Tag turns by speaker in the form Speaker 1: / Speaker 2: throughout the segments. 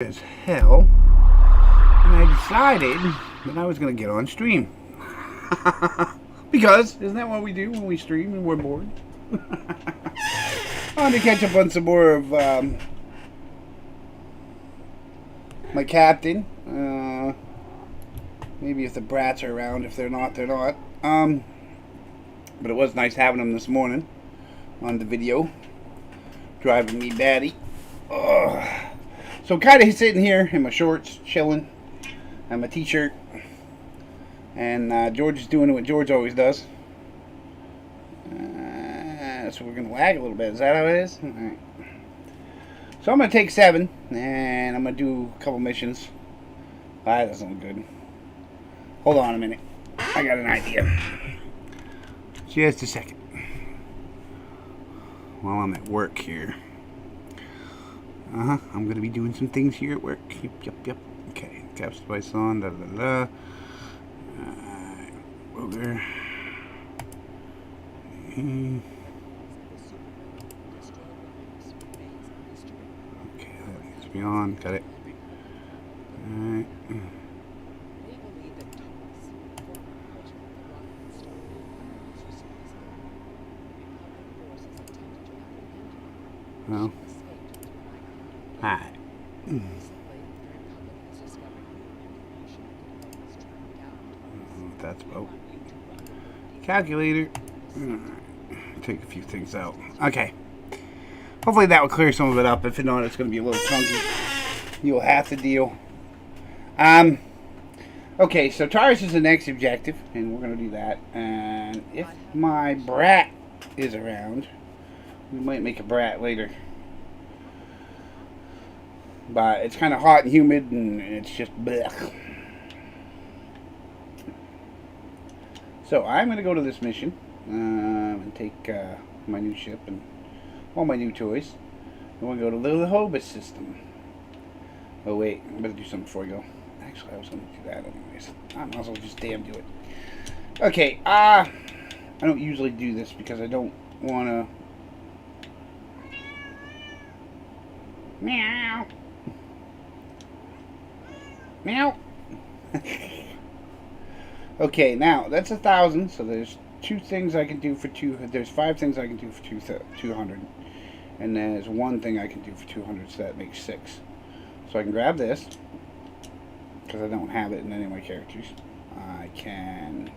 Speaker 1: as hell, and I decided that I was going to get on stream. Because, isn't that what we do when we stream and we're bored? I wanted to catch up on some more of my Captain. Maybe if the brats are around. If they're not, they're not. But it was nice having them this morning on the video. Driving me batty. Ugh. So kind of sitting here in my shorts, chilling, and my t-shirt, and George is doing what George always does. So we're gonna lag a little bit. Is that how it is? All right. So I'm gonna take 7, and I'm gonna do a couple missions. That doesn't look good. Hold on a minute. I got an idea. Just a second. While I'm at work here. I'm going to be doing some things here at work. Yep. Okay. Caps device on. Booger. Okay, that needs to be on. Got it. Alright. Well. Alright. That's about calculator. Take a few things out. Okay. Hopefully that will clear some of it up. If not, it's going to be a little chunky. You'll have to deal. Okay, so Taurus is the next objective, and we're going to do that. And if my brat is around, we might make a brat later. But it's kind of hot and humid, and it's just blech. So I'm going to go to this mission and take my new ship and all my new toys. I'm going to go to the Hobus system. Oh wait, I better do something before I go. Actually, I was going to do that anyways. I might as well just damn do it. Okay, I don't usually do this because I don't want to... Meow. Meow. Okay, now that's 1,000. So there's 2 things I can do for 2. There's 5 things I can do for 200, and there's 1 thing I can do for 200. So that makes 6. So I can grab this because I don't have it in any of my characters. I can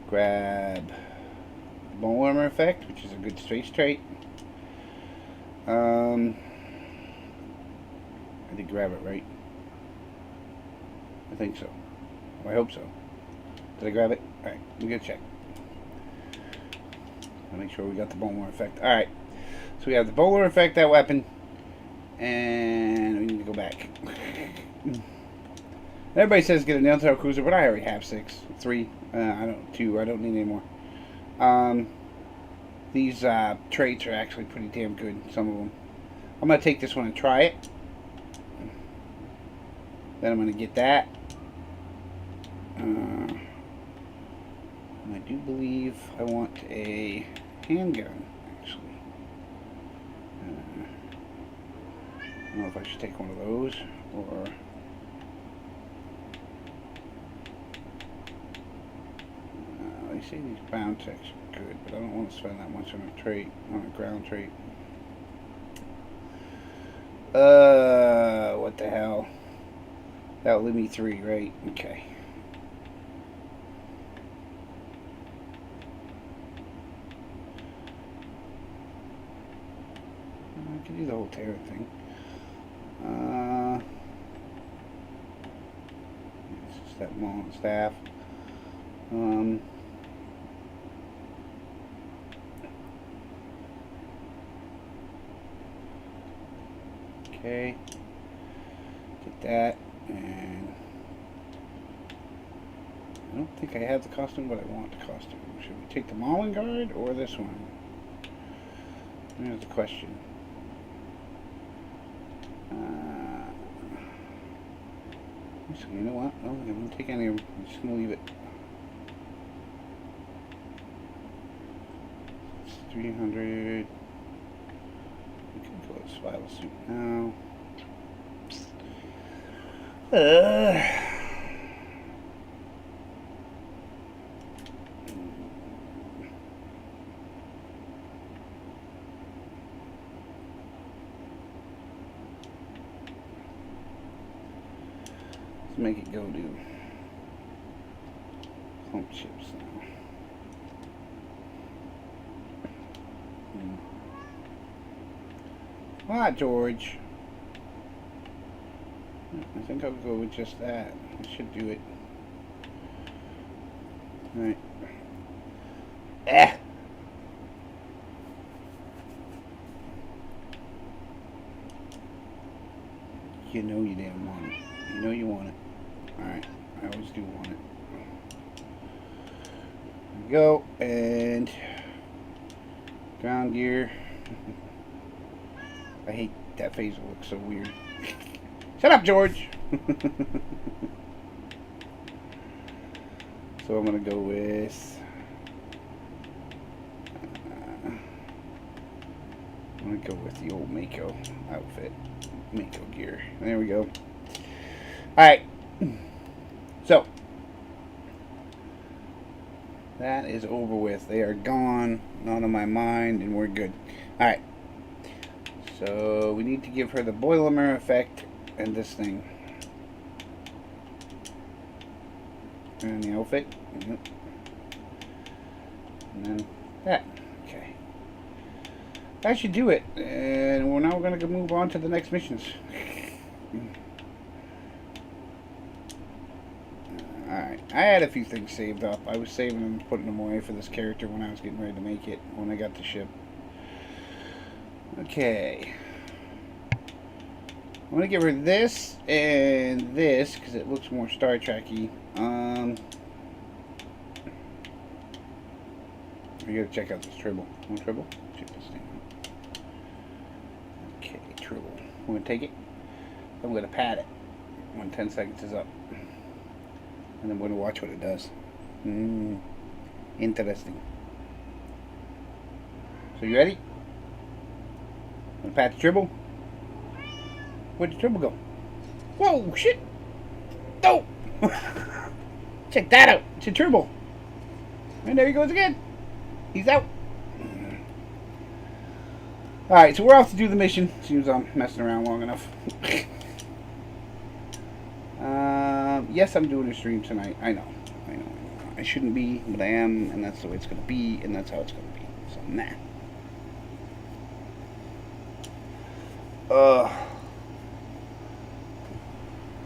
Speaker 1: grab Bone Armor Effect, which is a good space trait. I did grab it right. I think so. I hope so. Did I grab it? Alright, we're gonna check. I'll make sure we got the Bone War effect. Alright. So we have the Bone War effect, that weapon. And we need to go back. Everybody says get a Nail-Tail Cruiser, but I already have 6. 3. 2. I don't need any more. These traits are actually pretty damn good, some of them. I'm gonna take this one and try it. Then I'm gonna get that. And I do believe I want a handgun, actually. I don't know if I should take one of those, or... they say these bound techs are good, but I don't want to spend that much on a trait, on a ground trait. What the hell? That'll leave me 3, right? Okay. I can do the whole Terra thing. It's just that long staff. Okay. Get that, and I don't think I have the costume, but I want the costume. Should we take the Mauling Guard or this one? There's the question. So you know what? Oh, I'm going to take any of them. I'm just going to leave it. It's 300. We can go to survival suit now. Let's make it go to hump chips now. Ah, George. I think I'll go with just that. I should do it. Alright. You know you damn want it. You know you want it. Alright. I always do want it. There we go. And ground gear. I hate that phase. It looks so weird. Shut up, George! So I'm gonna go with the old Mako outfit. Mako gear. There we go. Alright. So that is over with. They are gone, not on my mind, and we're good. Alright. So we need to give her the Boilermare effect and this thing. And the outfit. Yep. And then that. Okay. That should do it. And we're now going to move on to the next missions. Alright. I had a few things saved up. I was saving them, putting them away for this character when I was getting ready to make it, when I got the ship. Okay. I'm going to give her this and this because it looks more Star Trek-y. We got to check out this Tribble. Want Tribble? Check this thing out. Okay, Tribble. I'm going to take it. I'm going to pat it when 10 seconds is up. And I'm going to watch what it does. Interesting. So you ready? I'm going to pat the Tribble. Where'd the Tribble go? Whoa, shit! No! Check that out. It's a Tribble. And there he goes again. He's out. Alright, so we're off to do the mission. Seems I'm messing around long enough. Yes, I'm doing a stream tonight. I know. I shouldn't be, but I am, and that's the way it's going to be, and that's how it's going to be. So, nah.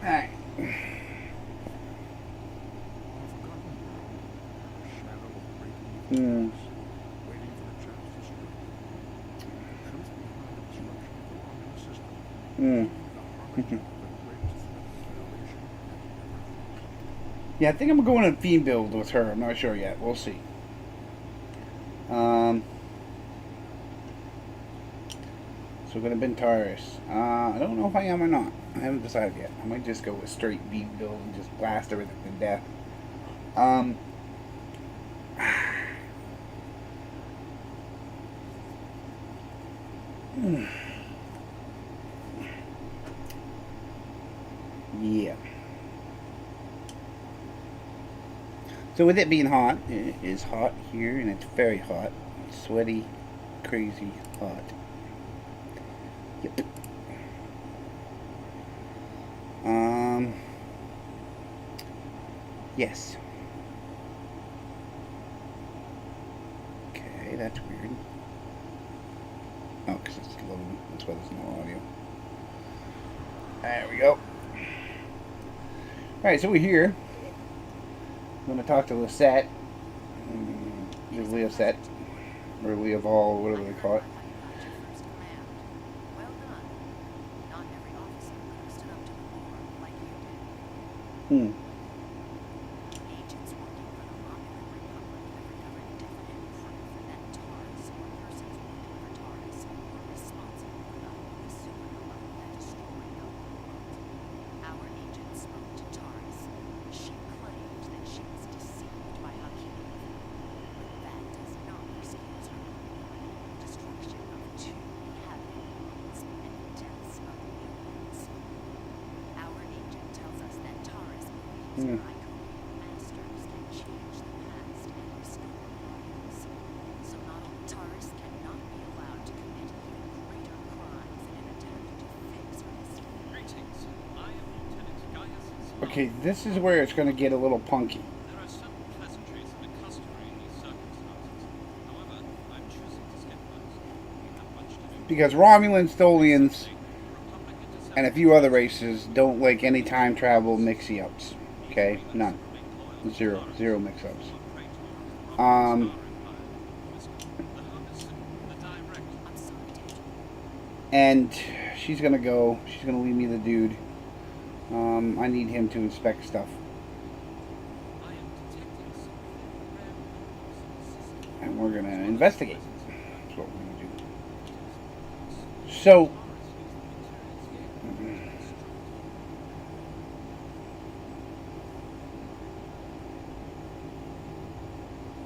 Speaker 1: Alright. Yeah, I think I'm going to theme build with her. I'm not sure yet. We'll see. So we're going to Bentaris. I don't know if I am or not. I haven't decided yet. I might just go with straight beam build and just blast everything to death. Yeah. So with it being hot, it is hot here, and it's very hot. Sweaty, crazy hot. Yep. Yes. Okay, that's weird. Oh, because it's loading. That's why there's no audio. There we go. Alright, so we're here. I'm going to talk to Lisette. Leosette. Or Leovol, whatever they call it. Hmm. Okay, this is where it's going to get a little punky. Because Romulans, Tholians, and a few other races don't like any time travel mix-ups. Okay? None. Zero. Zero mix-ups. And she's going to go. She's going to leave me the dude. I need him to inspect stuff. And we're going to investigate. That's what we're going to do. So,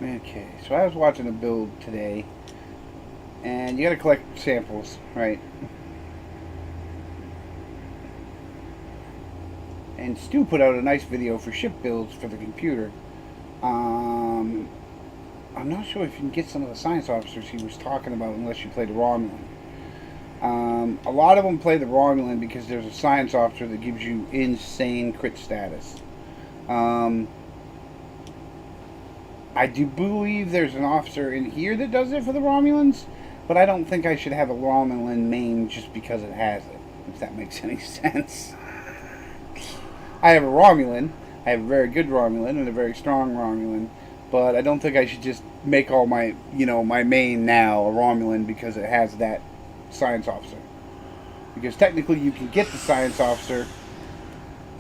Speaker 1: okay, so I was watching a build today, and you got to collect samples, right? And Stu put out a nice video for ship builds for the computer. I'm not sure if you can get some of the science officers he was talking about unless you play the Romulan. A lot of them play the Romulan because there's a science officer that gives you insane crit status. I do believe there's an officer in here that does it for the Romulans, but I don't think I should have a Romulan main just because it has it, if that makes any sense. I have a Romulan. I have a very good Romulan and a very strong Romulan, but I don't think I should just make all my, my main now a Romulan because it has that science officer. Because technically you can get the science officer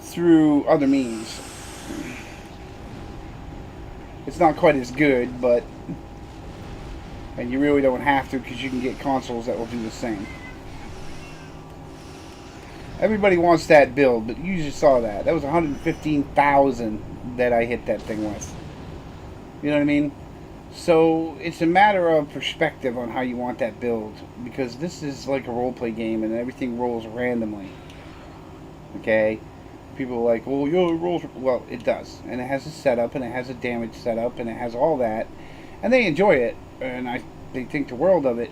Speaker 1: through other means. It's not quite as good, but... And you really don't have to because you can get consoles that will do the same. Everybody wants that build, but you just saw that. That was 115,000 that I hit that thing with. You know what I mean? So, it's a matter of perspective on how you want that build. Because this is like a roleplay game and everything rolls randomly. Okay? People are like, well, yo, it rolls. Well, it does. And it has a setup, and it has a damage setup, and it has all that. And they enjoy it. And they think the world of it.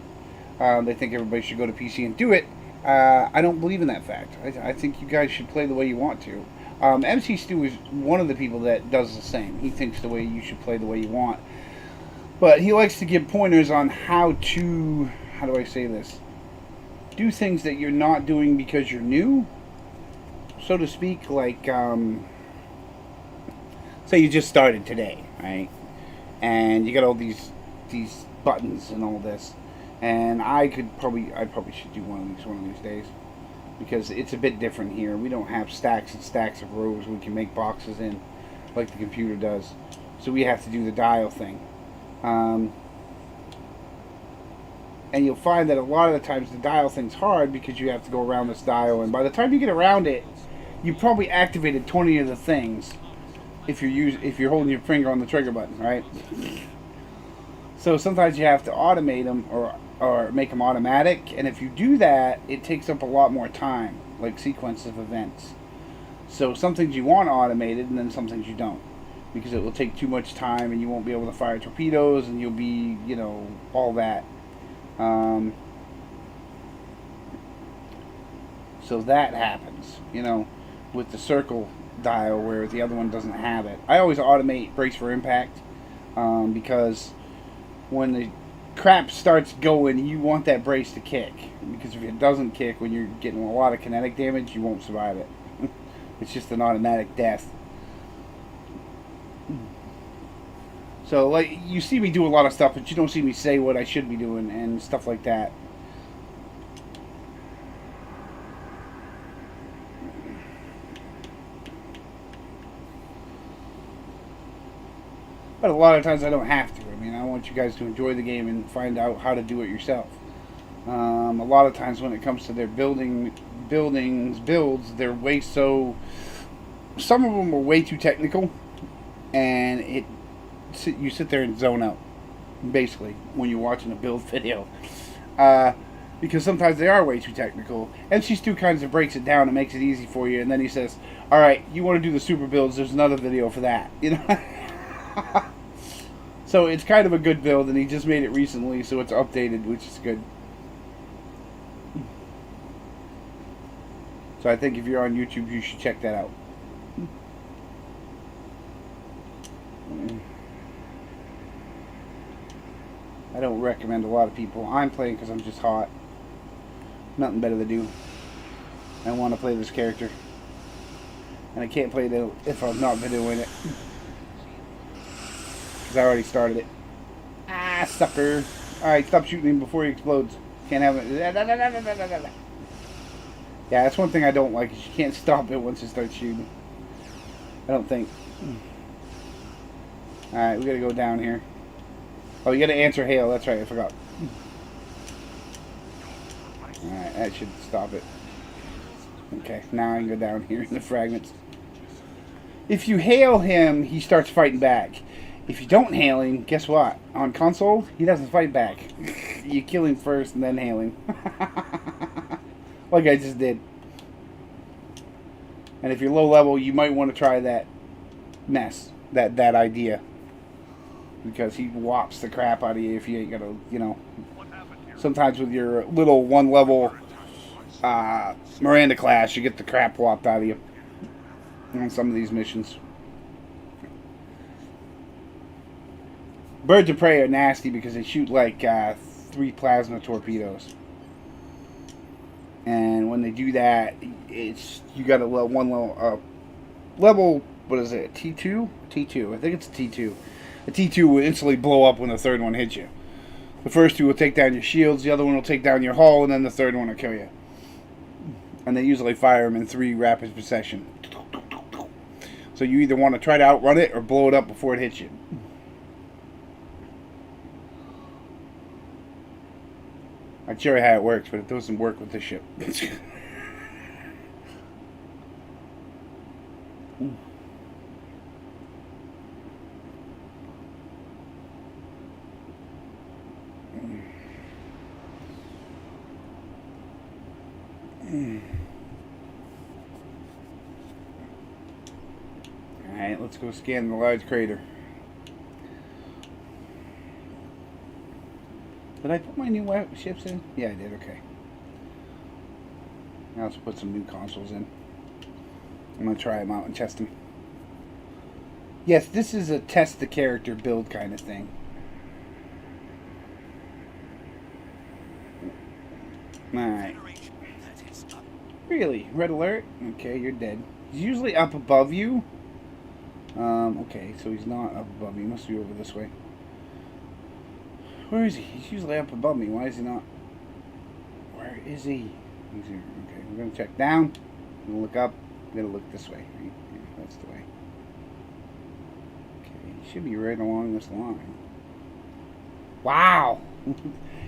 Speaker 1: They think everybody should go to PC and do it. I don't believe in that fact. I think you guys should play the way you want to. MC Stu is one of the people that does the same. He thinks the way you should play the way you want. But he likes to give pointers on how to, how do I say this? Do things that you're not doing because you're new, so to speak. Like, say you just started today, right? And you got all these buttons and all this. And I probably should do one of these days. Because it's a bit different here. We don't have stacks and stacks of rows we can make boxes in like the computer does. So we have to do the dial thing. And you'll find that a lot of the times the dial thing's hard because you have to go around this dial, and by the time you get around it, you probably activated 20 of the things if you're holding your finger on the trigger button, right? So sometimes you have to automate them or make them automatic, and if you do that, it takes up a lot more time, like sequences of events. So some things you want automated, and then some things you don't, because it will take too much time, and you won't be able to fire torpedoes, and you'll be, all that. So that happens, with the circle dial where the other one doesn't have it. I always automate brace for impact, because when the crap starts going, you want that brace to kick, because if it doesn't kick when you're getting a lot of kinetic damage, you won't survive it. It's just an automatic death. So, like, you see me do a lot of stuff, but you don't see me say what I should be doing and stuff like that. But a lot of times I don't have to. I mean, I want you guys to enjoy the game and find out how to do it yourself. A lot of times when it comes to their builds, they're way so... Some of them are way too technical, and you sit there and zone out, basically, when you're watching a build video. because sometimes they are way too technical. MC2 kind of breaks it down and makes it easy for you, and then he says, all right, you want to do the super builds, there's another video for that, you know. So it's kind of a good build, and he just made it recently, so it's updated, which is good. So I think if you're on YouTube, you should check that out. I don't recommend a lot of people. I'm playing because I'm just hot. Nothing better to do. I want to play this character. And I can't play it if I'm not videoing it. Because I already started it. Ah, sucker. Alright, stop shooting him before he explodes. Can't have it. Yeah, that's one thing I don't like, is you can't stop it once it starts shooting. I don't think. Alright, we gotta go down here. Oh, you gotta answer hail, that's right, I forgot. Alright, that should stop it. Okay, now I can go down here in the fragments. If you hail him, he starts fighting back. If you don't hail him, guess what? On console, he doesn't fight back. You kill him first and then hail him. Like I just did. And if you're low level, you might want to try that mess, that idea. Because he whops the crap out of you if you ain't gonna, you know. Sometimes with your little one level Miranda class, you get the crap whopped out of you on some of these missions. Birds of prey are nasty because they shoot like 3 plasma torpedoes. And when they do that, it's, you got a level, what is it, T2? T2, I think it's a T2. A T2 will instantly blow up when the third one hits you. The first 2 will take down your shields, the other one will take down your hull, and then the third one will kill you. And they usually fire them in 3 rapid succession. So you either want to try to outrun it or blow it up before it hits you. I'd show you how it works, but it doesn't work with this ship. Alright, let's go scan the large crater. Did I put my new ships in? Yeah, I did, okay. Now let's put some new consoles in. I'm going to try them out and test them. Yes, this is a test the character build kind of thing. Alright. Really? Red alert? Okay, you're dead. He's usually up above you. Okay, so he's not up above me. He must be over this way. Where is he? He's usually up above me. Why is he not? Where is he? He's here. Okay, we're going to check down. We're going to look up. We're going to look this way. Right? Yeah, that's the way. Okay, he should be right along this line. Wow!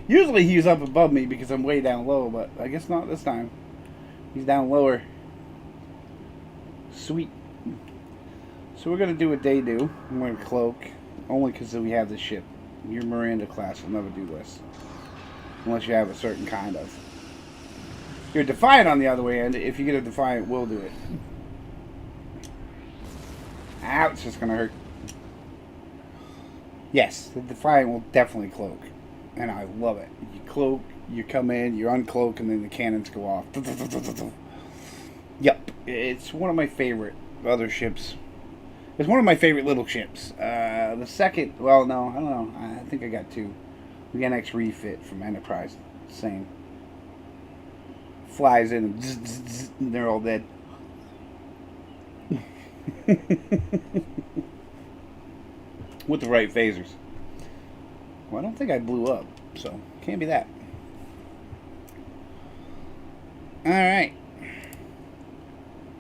Speaker 1: Usually he's up above me because I'm way down low, but I guess not this time. He's down lower. Sweet. So we're going to do what they do. I'm going to cloak. Only because we have this ship. Your Miranda class will never do this. Unless you have a certain kind of. Your Defiant, on the other way, and if you get a Defiant, will do it. Ow, it's just going to hurt. Yes, the Defiant will definitely cloak. And I love it. You cloak, you come in, you uncloak, and then the cannons go off. Yep, it's one of my favorite other ships. It's one of my favorite little ships. The second, well, no, I don't know. I think I got 2. The NX refit from Enterprise. Same. Flies in and, zzz, zzz, zzz, and they're all dead. With the right phasers. Well, I don't think I blew up, so can't be that. Alright.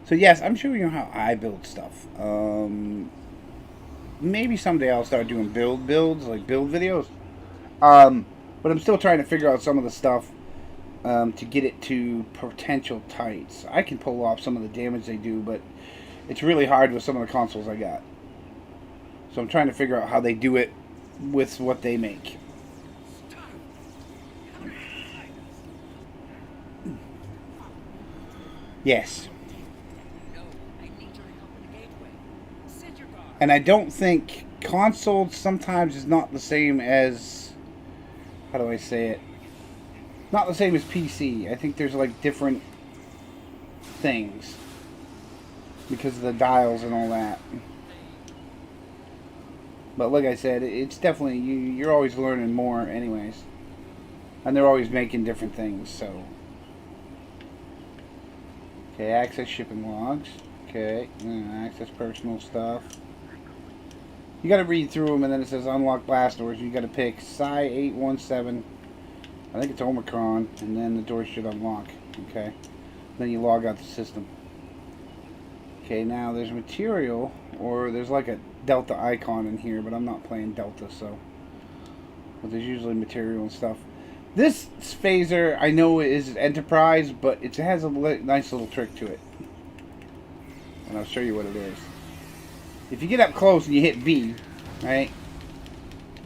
Speaker 1: So yes, I'm showing you how I build stuff. Maybe someday I'll start doing builds, like build videos. But I'm still trying to figure out some of the stuff to get it to potential tights. I can pull off some of the damage they do, but it's really hard with some of the consoles I got. So I'm trying to figure out how they do it with what they make. Yes.
Speaker 2: No, I need your help in the gateway. Send your guard.
Speaker 1: And I don't think console sometimes is not the same as, how do I say it? Not the same as PC. I think there's like different things because of the dials and all that. But like I said, it's definitely, you're always learning more anyways. And they're always making different things, so. Okay, access shipping logs. Okay, access personal stuff. You gotta read through them, and then it says unlock blast doors. You gotta pick Psi 817. I think it's Omicron, and then the door should unlock. Okay. Then you log out the system. Okay, now there's material, or there's like a Delta icon in here, but I'm not playing Delta, so. But there's usually material and stuff. This phaser, I know is Enterprise, but it has a nice little trick to it. And I'll show you what it is. If you get up close and you hit B, right,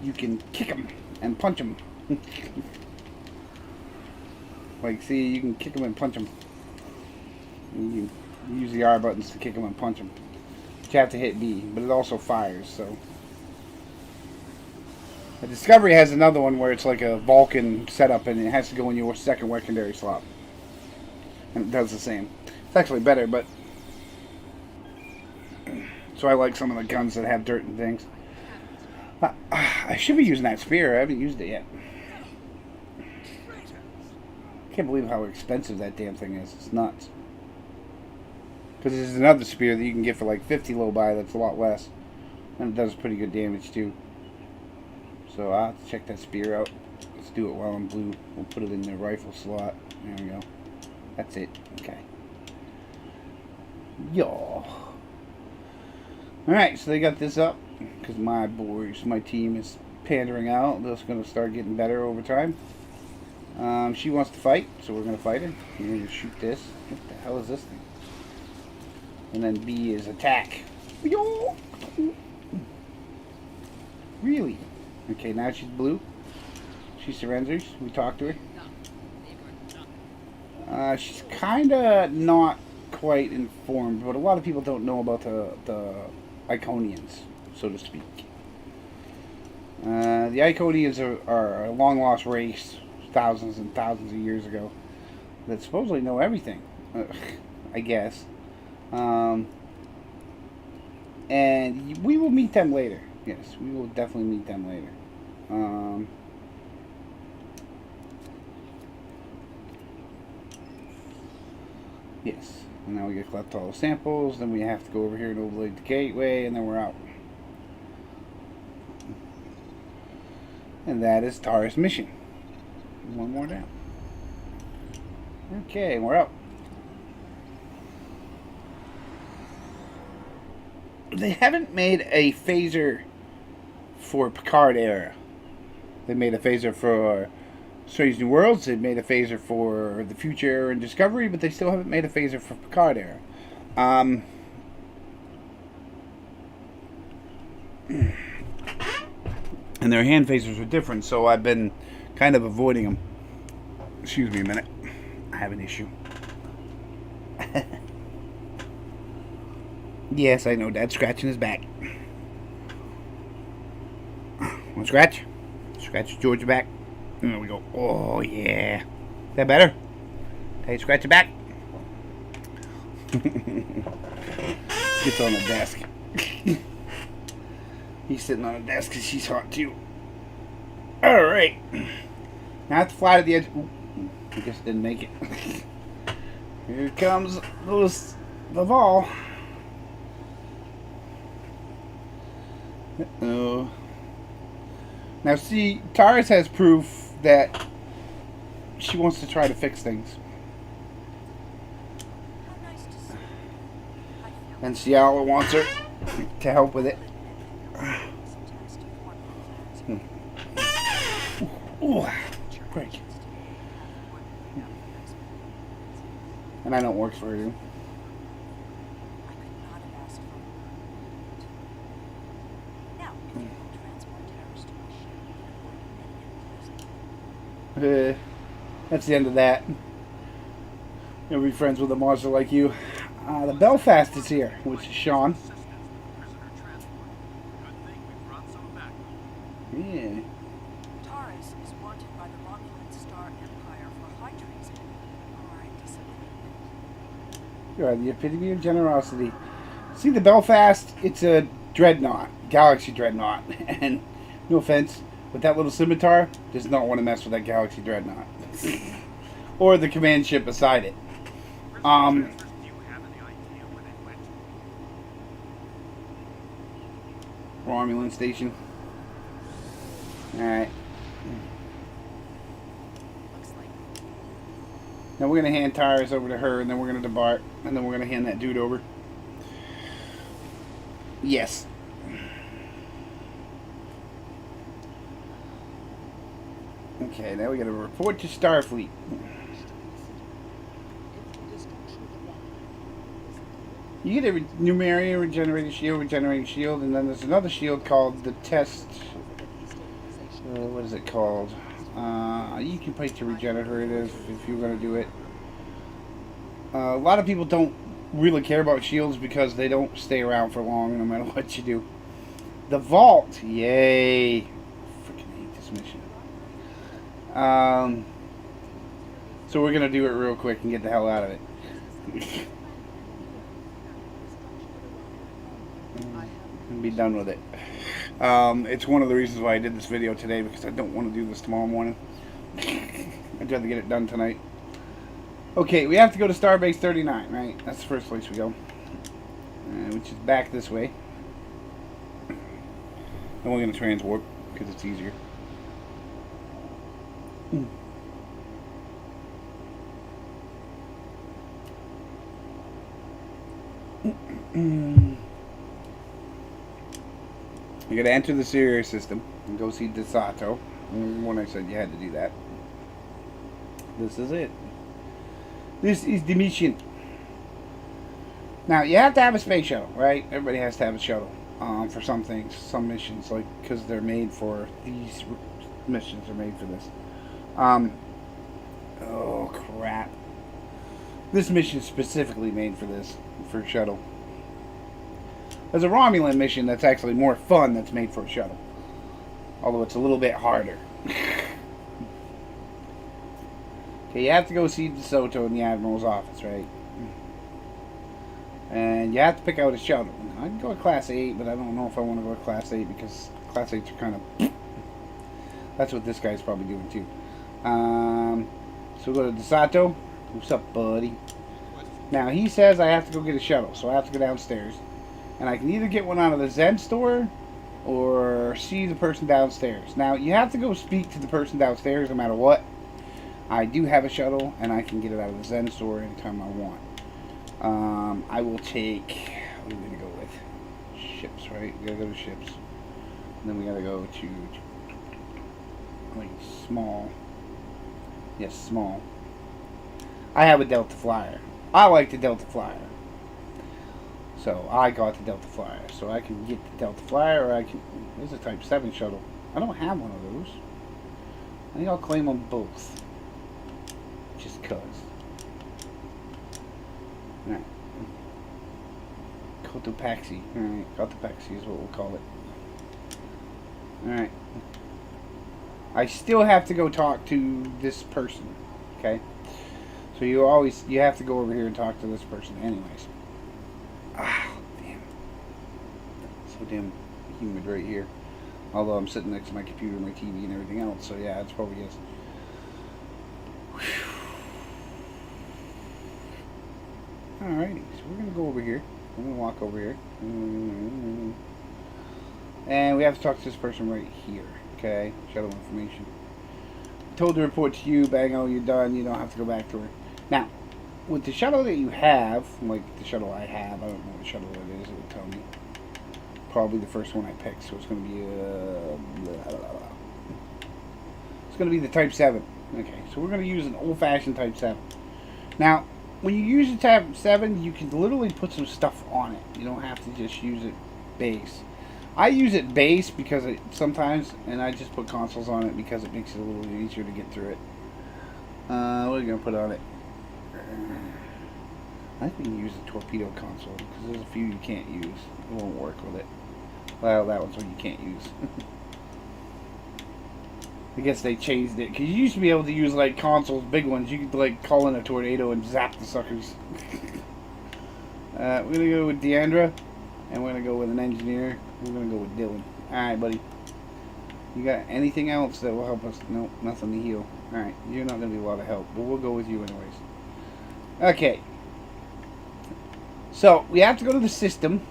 Speaker 1: you can kick them and punch them. Like, see, you can kick them and punch them. You can use the R buttons to kick them and punch them. But you have to hit B, but it also fires, so. The Discovery has another one where it's like a Vulcan setup and it has to go in your second secondary slot. And it does the same. It's actually better, but... So I like some of the guns that have dirt and things. I should be using that spear. I haven't used it yet. I can't believe how expensive that damn thing is. It's nuts. Because there's another spear that you can get for like 50 low buy that's a lot less. And it does pretty good damage too. So I'll have to check that spear out. Let's do it while I'm blue. We'll put it in the rifle slot. There we go. That's it. Okay. Yo. Alright, so they got this up. Because my boys, my team is pandering out. That's going to start getting better over time. She wants to fight, so we're going to fight her. We're going to shoot this. What the hell is this thing? And then B is attack. Yo. Really? Okay, now she's blue. She surrenders. We talk to her. She's kind of not quite informed, but a lot of people don't know about the Iconians, so to speak. The Iconians are a long-lost race, thousands and thousands of years ago, that supposedly know everything, I guess. And we will meet them later. Yes, we will definitely meet them later. Yes, and now we get to collect all the samples, then we have to go over here and overlay the gateway, and then we're out. And that is Tara's mission. One more down. Okay, we're out. They haven't made a phaser for Picard era. They made a phaser for Strange New Worlds. They made a phaser for the Future and Discovery, but they still haven't made a phaser for Picard era. And their hand phasers are different, so I've been kind of avoiding them. Excuse me a minute. I have an issue. Yes, I know. Dad's scratching his back. Want to scratch? Scratch George's back. There we go. Oh, yeah. Is that better? Hey, scratch your back. Gets on the desk. He's sitting on the desk because she's hot too. Alright. Now I have to fly to the edge. Ooh, I guess it didn't make it. Here comes the ball. Uh-oh. Now see, Taurus has proof that she wants to try to fix things. And Ciala wants her to help with it. Ooh, break. And I know it works for you. That's the end of that. You'll be friends with a monster like you. The Belfast is here, which is Sean. Yeah.
Speaker 2: Taurus is wanted by the Romulan Star Empire for high treason or disobedience.
Speaker 1: You are the epitome of generosity. See the Belfast? It's a dreadnought, galaxy dreadnought, and no offense, but that little scimitar does not want to mess with that galaxy dreadnought, or the command ship beside it. Romulan station. Alright. Now we're going to hand tires over to her, and then we're going to depart, and then we're going to hand that dude over. Yes. Okay, now we got to report to Starfleet. You get a Numeria regenerating shield, and then there's another shield called the test. What is it called? You can pay to regenerate it if you're going to do it. A lot of people don't really care about shields because they don't stay around for long no matter what you do. The vault, yay! Freaking hate this mission. So we're going to do it real quick and get the hell out of it. And be done with it. It's one of the reasons why I did this video today, because I don't want to do this tomorrow morning. I'd rather get it done tonight. Okay, we have to go to Starbase 39, right? That's the first place we go. Which is back this way. And we're going to transwarp, because it's easier. You gotta enter the Sirius system and go see DeSato. When I said you had to do that. This is it. This is the mission. Now, you have to have a space shuttle, right? Everybody has to have a shuttle for some things, some missions, like, because they're made for, these missions are made for this. Oh, crap. This mission is specifically made for this, for a shuttle. There's a Romulan mission that's actually more fun that's made for a shuttle. Although it's a little bit harder. Okay, you have to go see DeSoto in the Admiral's office, right? And you have to pick out a shuttle. I can go with Class 8, but I don't know if I want to go with Class 8 because Class 8s are kind of... That's what this guy's probably doing too. So we'll go to DeSato. What's up, buddy? Now, he says I have to go get a shuttle, so I have to go downstairs. And I can either get one out of the Zen store or see the person downstairs. Now, you have to go speak to the person downstairs no matter what. I do have a shuttle, and I can get it out of the Zen store anytime I want. I will take... What are we going to go with? Ships, right? We got to go to ships. And then we got to go to... Like, small. Yes, small. I have a Delta Flyer. I like the Delta Flyer. So I got the Delta Flyer. So I can get the Delta Flyer, or I can... There's a Type 7 shuttle. I don't have one of those. I think I'll claim them both. Just cuz. Alright. Cotopaxi. Alright, Cotopaxi is what we'll call it. Alright. I still have to go talk to this person. Okay? So you have to go over here and talk to this person anyways. Ah, damn. So damn humid right here. Although I'm sitting next to my computer, my TV, and everything else. So yeah, it's probably is. Alrighty, so we're going to go over here. I'm going to walk over here. And we have to talk to this person right here. Okay, shuttle information. Told to report to you, bango, you're done. You don't have to go back to her. Now, with the shuttle that you have, like the shuttle I have, I don't know what shuttle it is, it will tell me. Probably the first one I picked, so it's going to be it's going to be the Type 7. Okay, so we're going to use an old-fashioned Type 7. Now, when you use a Type 7, you can literally put some stuff on it. You don't have to just use it base. I use it base because sometimes, and I just put consoles on it because it makes it a little easier to get through it. What are you going to put on it? I think you use the torpedo console because there's a few you can't use. It won't work with it. Well, that one's one you can't use. I guess they changed it because you used to be able to use like consoles, big ones. You could like call in a tornado and zap the suckers. We're gonna go with Deandra, and we're gonna go with an engineer. We're gonna go with Dylan. All right, buddy. You got anything else that will help us? Nope, nothing to heal. All right, you're not gonna be a lot of help, but we'll go with you anyways. Okay. So we have to go to the system.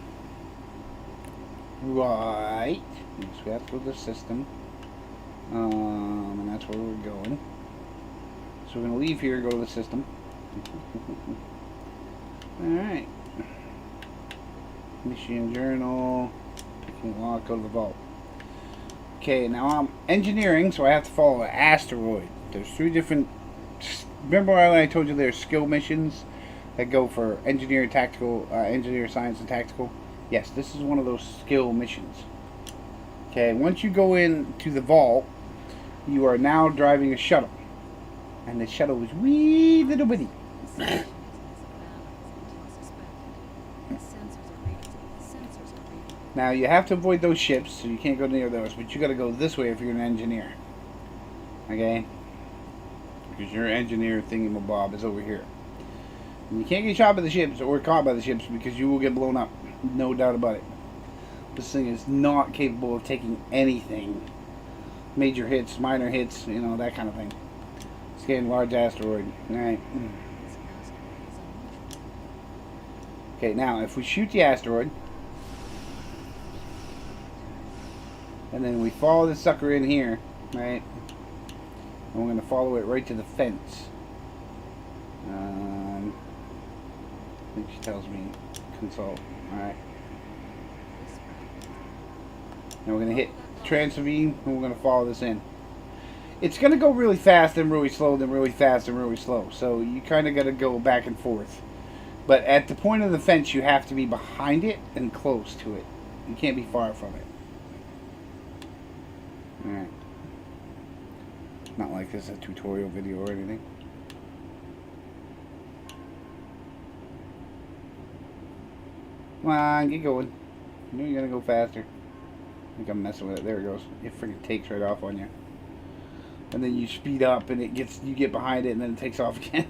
Speaker 1: Right. Yes, we have to go to the system. And that's where we're going. So we're going to leave here and go to the system. Alright. Mission journal. Picking lock, go to the vault. Okay, now I'm engineering, so I have to follow an asteroid. There's 3 different... Remember when I told you there's skill missions that go for engineer, tactical, engineer, science, and tactical? Yes, this is one of those skill missions. Okay, once you go into the vault, you are now driving a shuttle. And the shuttle is wee little bitty. Now, you have to avoid those ships, so you can't go near those, but you gotta go this way if you're an engineer. Okay? Because your engineer thingamabob is over here. And you can't get shot by the ships or caught by the ships because you will get blown up. No doubt about it. This thing is not capable of taking anything. Major hits, minor hits, you know, that kind of thing. Scan large asteroid. Alright. Okay, now if we shoot the asteroid, and then we follow the sucker in here, right? And we're going to follow it right to the fence. I think she tells me consult. Alright. Now we're going to hit transvene and we're going to follow this in. It's going to go really fast and really slow, then really fast and really slow. So you kind of got to go back and forth. But at the point of the fence, you have to be behind it and close to it. You can't be far from it. Alright. Not like this is a tutorial video or anything. Come on, get going. You know you're gonna go faster. I think I'm messing with it. There it goes. It freaking takes right off on you. And then you speed up and you get behind it and then it takes off again.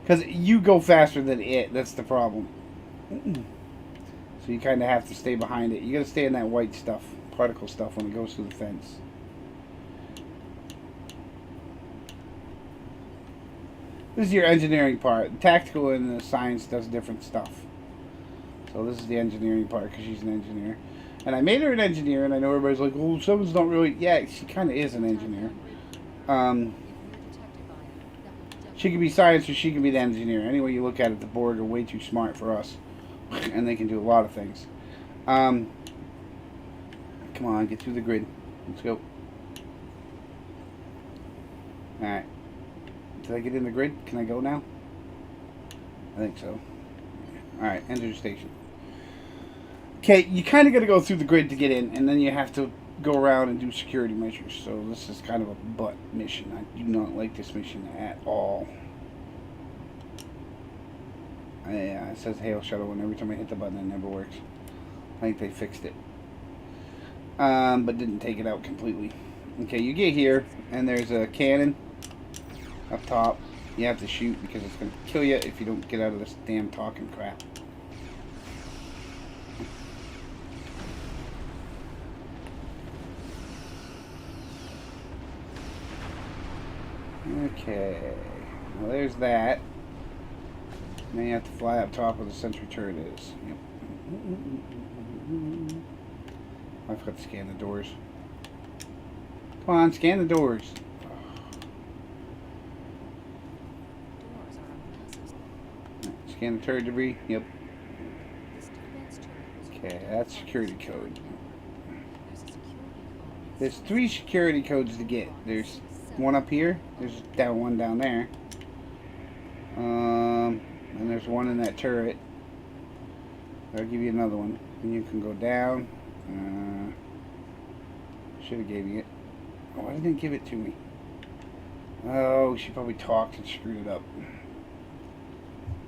Speaker 1: Because you go faster than it. That's the problem. So you kind of have to stay behind it. You gotta stay in that white stuff, particle stuff, when it goes through the fence. This is your engineering part. Tactical and the science does different stuff. So this is the engineering part because she's an engineer. And I made her an engineer, and I know everybody's like, oh, someone's not really... Yeah, she kind of is an engineer. She can be science or she can be the engineer. Any way you look at it, the Borg are way too smart for us. And they can do a lot of things. Come on, get through the grid. Let's go. Alright. Did I get in the grid? Can I go now? I think so. Alright, enter the station. Okay, you kind of got to go through the grid to get in, and then you have to go around and do security measures. So this is kind of a butt mission. I do not like this mission at all. Yeah, it says hail shuttle, and every time I hit the button it never works. I think they fixed it. But didn't take it out completely. Okay, you get here, and there's a cannon up top. You have to shoot because it's going to kill you if you don't get out of this damn talking crap. Okay, well there's that. Now you have to fly up top where the sentry turret is. Yep. I forgot to scan the doors. Come on, scan the doors. Scan the turret debris. Yep. Okay, that's security code. There's 3 security codes to get. There's one up here. There's one down there. And there's one in that turret. I'll give you another one. And you can go down. Should have gave you it. Oh, why didn't it give it to me? Oh, she probably talked and screwed it up.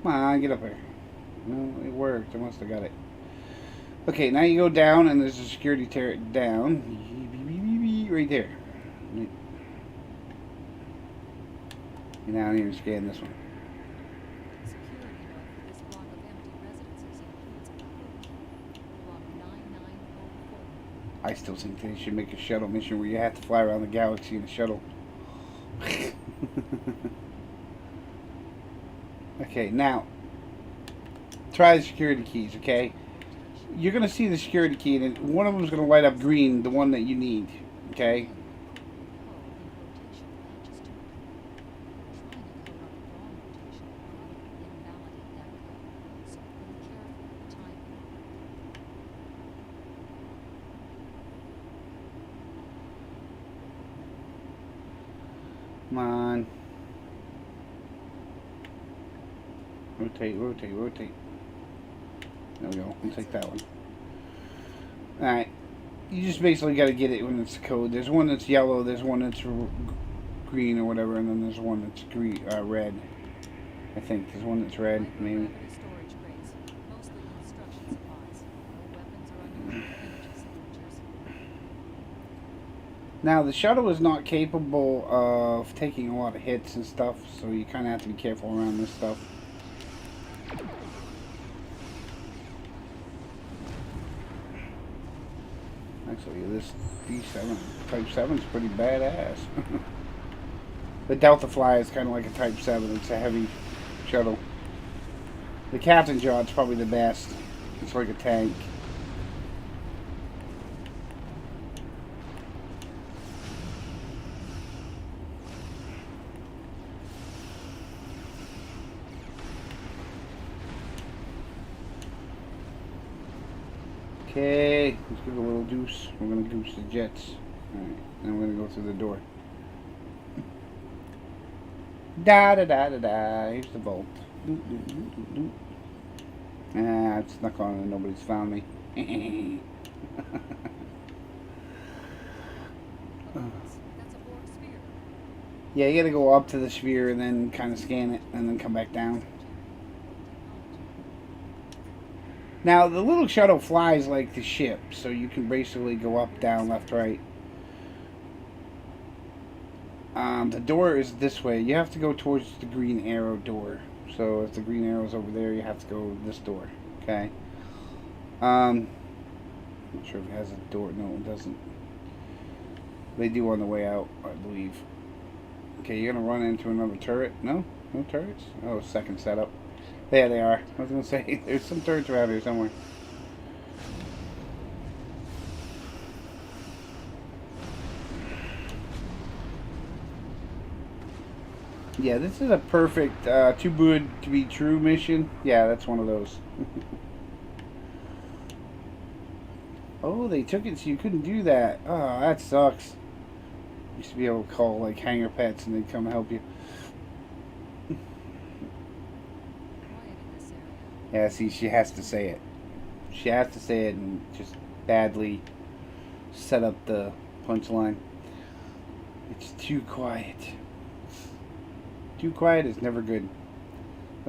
Speaker 1: Come on, get up here. No, it worked. I must have got it. Okay, now you go down, and there's a security turret down. Right there. And now I need to scan this one.
Speaker 3: Security node for this block of empty residences includes block 9904.
Speaker 1: I still think they should make a shuttle mission where you have to fly around the galaxy in a shuttle. Okay, now try the security keys, okay? You're going to see the security key, and one of them is going to light up green, the one that you need, okay? Come on. Rotate, rotate, rotate. There we go. We'll take that one. Alright. You just basically got to get it when it's code. There's one that's yellow, there's one that's green or whatever, and then there's one that's green, red. I think there's one that's red, maybe.
Speaker 3: Storage crates, mostly construction supplies. No weapons or unusual energy signatures.
Speaker 1: Now, the shuttle is not capable of taking a lot of hits and stuff, so you kind of have to be careful around this stuff. Actually, this D7, Type 7 is pretty badass. The Delta Fly is kind of like a Type 7. It's a heavy shuttle. The Captain Jaw's probably the best. It's like a tank. Okay, let's give it a little goose. We're going to goose the jets. Alright, then we're going to go through the door. Da da da da da. Here's the vault. Doot, doot, doot, doot, doot. Ah, it snuck on and nobody's found me.
Speaker 3: That's a Borg sphere.
Speaker 1: Yeah, you got to go up to the sphere and then kind of scan it and then come back down. Now, the little shuttle flies like the ship, so you can basically go up, down, left, right. The door is this way. You have to go towards the green arrow door. So if the green arrow is over there, you have to go this door. Okay. Not sure if it has a door. No, it doesn't. They do on the way out, I believe. Okay, you're going to run into another turret. No? No turrets? Oh, second setup. There they are. I was going to say, there's some turrets around here somewhere. Yeah, this is a perfect too good to be true mission. Yeah, that's one of those. Oh, they took it so you couldn't do that. Oh, that sucks. Used to be able to call like hangar pets and they'd come help you. Yeah, see, she has to say it. She has to say it and just badly set up the punchline. It's too quiet. Too quiet is never good.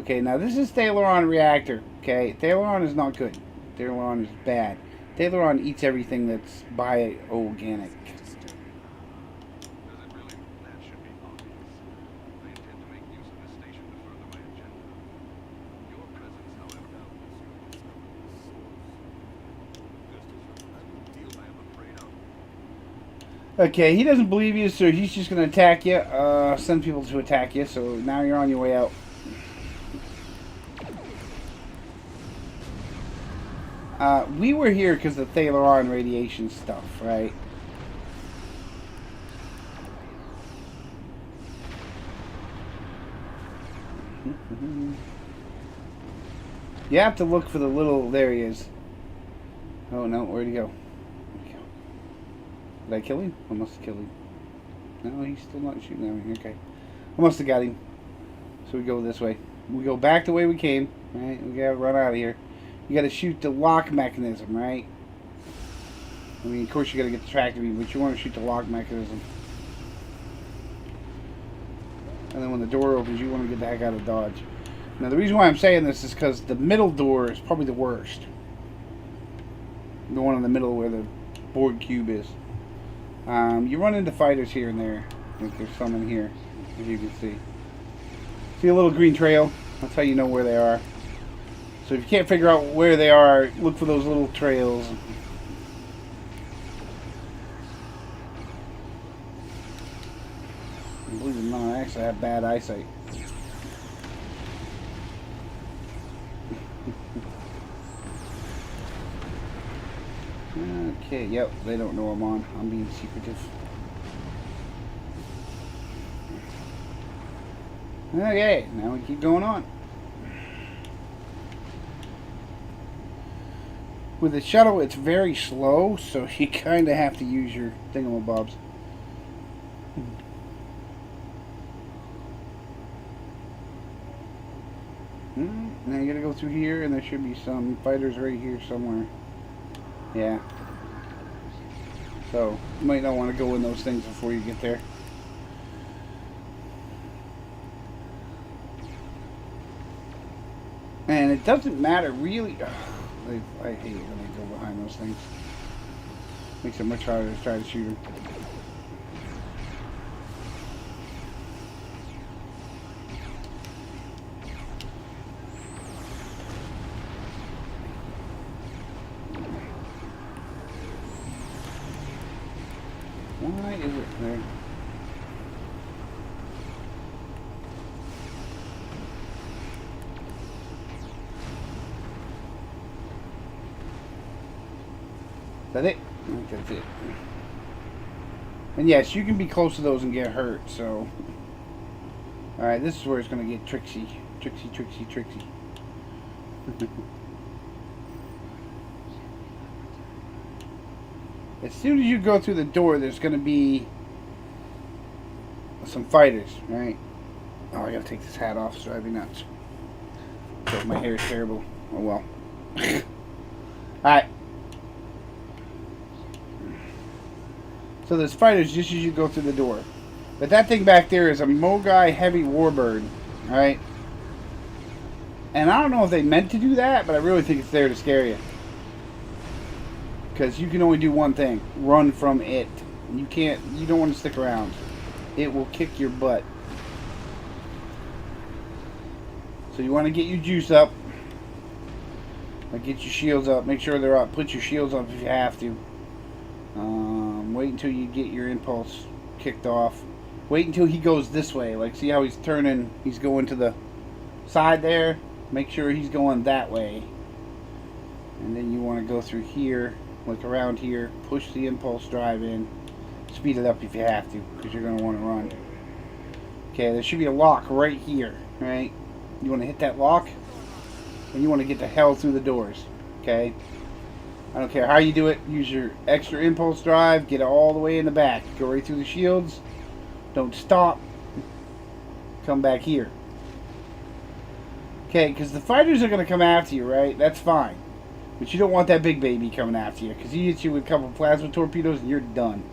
Speaker 1: Okay, now this is Thalaron reactor. Okay, Thalaron is not good. Thalaron is bad. Thalaron eats everything that's bio-organic. Okay, he doesn't believe you, so he's just going to attack you, send people to attack you, so now you're on your way out. We were here because of Thalaron radiation stuff, right? You have to look for the little, there he is. Oh no, where'd he go? Did I kill him? I must have killed him. No, he's still not shooting at me. Okay. I must have got him. So we go this way. We go back the way we came. Right? We gotta run out of here. You gotta shoot the lock mechanism, right? I mean, of course you gotta get the track to me, but you want to shoot the lock mechanism. And then when the door opens, you want to get the heck out of Dodge. Now, the reason why I'm saying this is because the middle door is probably the worst. The one in the middle where the board cube is. You run into fighters here and there. Like there's some in here, as you can see. See a little green trail? That's how you know where they are. So if you can't figure out where they are, look for those little trails. Believe it or not, I actually have bad eyesight. Okay, yep, they don't know I'm on. I'm being secretive. Okay, now we keep going on. With the shuttle, it's very slow, so you kind of have to use your thingamabobs. Now you gotta go through here, and there should be some fighters right here somewhere. Yeah. So, you might not want to go in those things before you get there. And it doesn't matter really. I hate it when they go behind those things. Makes it much harder to try to shoot them. Why is it there? Is that it? I think that's it. And yes, you can be close to those and get hurt, so... Alright, this is where it's going to get tricksy. Tricksy, tricksy, tricksy. As soon as you go through the door, there's going to be some fighters, right? Oh, I gotta take this hat off, it's driving me nuts. So my hair is terrible. Oh well. Alright. So there's fighters just as you go through the door. But that thing back there is a Mogai Heavy Warbird, alright? And I don't know if they meant to do that, but I really think it's there to scare you. Because you can only do one thing. Run from it. You don't want to stick around. It will kick your butt. So you want to get your juice up. Get your shields up. Make sure they're up. Put your shields up if you have to. Wait until you get your impulse kicked off. Wait until he goes this way. Like, see how he's turning? He's going to the side there. Make sure he's going that way. And then you want to go through here. Like around here, push the impulse drive in, speed it up if you have to, because you're going to want to run. Okay, there should be a lock right here, right? You want to hit that lock, and you want to get the hell through the doors, okay? I don't care how you do it, use your extra impulse drive, get it all the way in the back, go right through the shields, don't stop, come back here. Okay, because the fighters are going to come after you, right? That's fine. But you don't want that big baby coming after you, because he hits you with a couple of plasma torpedoes and you're done.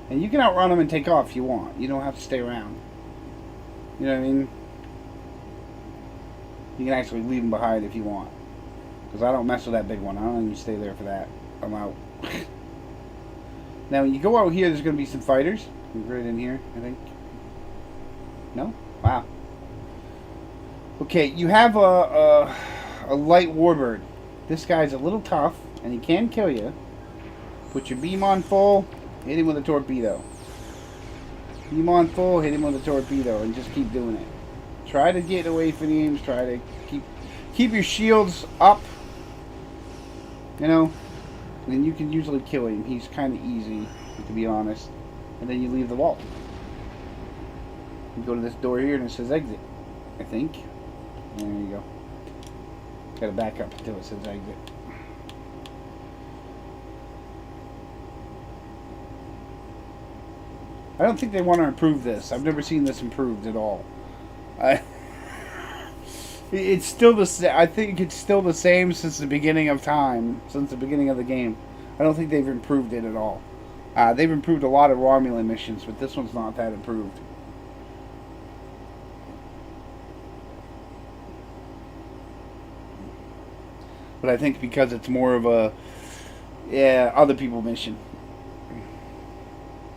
Speaker 1: And you can outrun him and take off if you want. You don't have to stay around. You know what I mean? You can actually leave him behind if you want. Because I don't mess with that big one. I don't even stay there for that. I'm out. Now when you go out here, there's going to be some fighters. Right in here, I think. No? Wow. Okay, you have a light warbird. This guy's a little tough, and he can kill you. Put your beam on full, hit him with a torpedo. Beam on full, hit him with a torpedo, and just keep doing it. Try to get away from the aims, try to keep your shields up. You know, and then you can usually kill him. He's kind of easy, to be honest. And then you leave the wall. You go to this door here, and it says exit, I think. There you go. Gotta back up until it says exit. I don't think they want to improve this. I've never seen this improved at all. It's still the. I think it's still the same since the beginning of time, since the beginning of the game. I don't think they've improved it at all. They've improved a lot of Romulan missions, but this one's not that improved. But I think because it's more of a other people mission.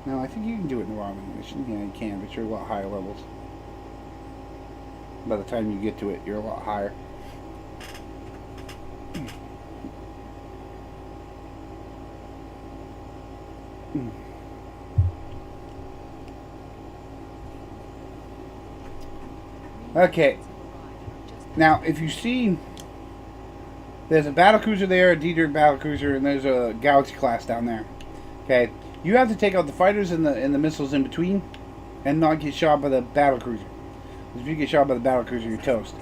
Speaker 1: No, I think you can do it in the Robin mission. Yeah, you can, but you're a lot higher levels. By the time you get to it, you're a lot higher. Okay. Now, if you see, there's a battlecruiser there, a Diedrich battlecruiser, and there's a Galaxy class down there. Okay, you have to take out the fighters and the missiles in between, and not get shot by the battlecruiser. If you get shot by the battlecruiser, you're toast.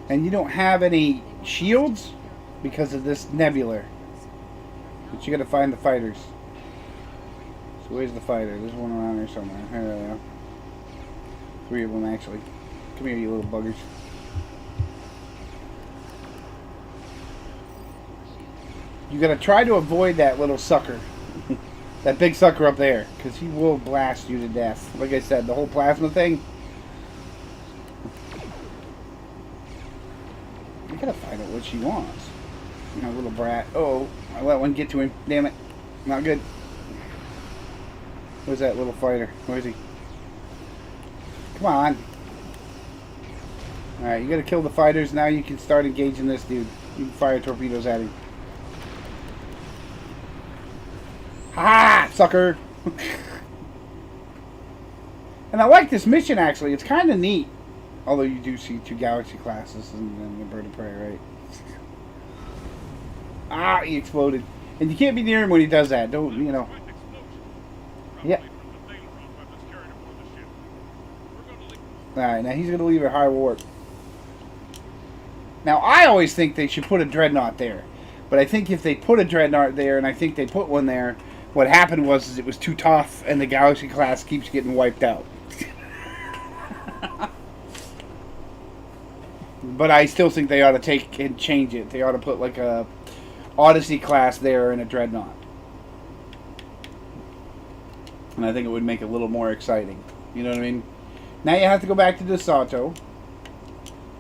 Speaker 1: And you don't have any shields because of this nebula. But you got to find the fighters. So where's the fighter? There's one around here somewhere. Here they are. 3 of them actually. Come here, you little buggers. You gotta try to avoid that little sucker. That big sucker up there. Because he will blast you to death. Like I said, the whole plasma thing. You gotta find out what she wants. You know, little brat. Oh, I let one get to him. Damn it. Not good. Where's that little fighter? Where is he? Come on. Alright, you gotta kill the fighters. Now you can start engaging this dude. You can fire torpedoes at him. Ha! Sucker! And I like this mission actually. It's kind of neat. Although you do see 2 Galaxy classes and the Bird of Prey, right? Ah, he exploded. And you can't be near him when he does that. Don't, you know. Yeah. Alright, now he's going to leave at high warp. Now, I always think they should put a Dreadnought there. But I think if they put a Dreadnought there, and I think they put one there, what happened was is it was too tough, and the Galaxy class keeps getting wiped out. But I still think they ought to take and change it. They ought to put like a Odyssey class there and a Dreadnought. And I think it would make it a little more exciting. You know what I mean? Now you have to go back to DeSoto.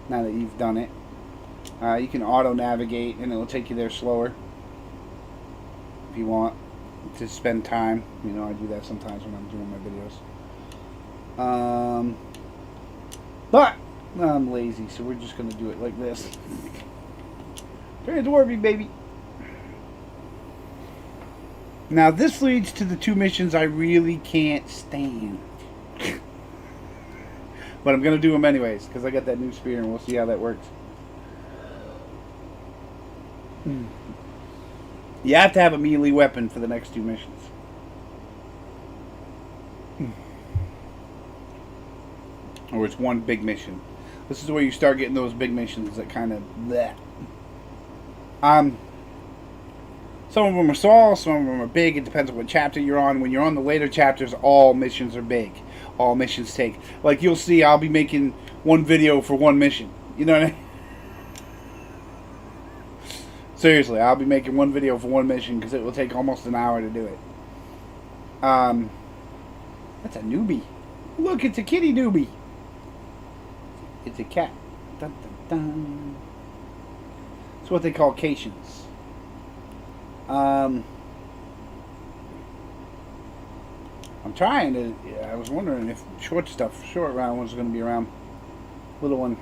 Speaker 1: Now that you've done it. You can auto-navigate and it will take you there slower. If you want to spend time. You know, I do that sometimes when I'm doing my videos. But I'm lazy, so we're just going to do it like this. Turn it toward me, baby. Now this leads to the 2 missions I really can't stand. But I'm going to do them anyways, because I got that new spear and we'll see how that works. You have to have a melee weapon for the next 2 missions. Or it's one big mission. This is where you start getting those big missions that kind of bleh. Some of them are small, some of them are big. It depends on what chapter you're on. When you're on the later chapters, all missions are big. All missions take. Like you'll see, I'll be making one video for one mission. You know what I mean? Seriously, I'll be making one video for one mission because it will take almost an hour to do it. That's a newbie. Look, it's a kitty newbie. It's a cat. Dun, dun, dun. It's what they call Cations. I'm trying to. I was wondering if short round was going to be around. Little one.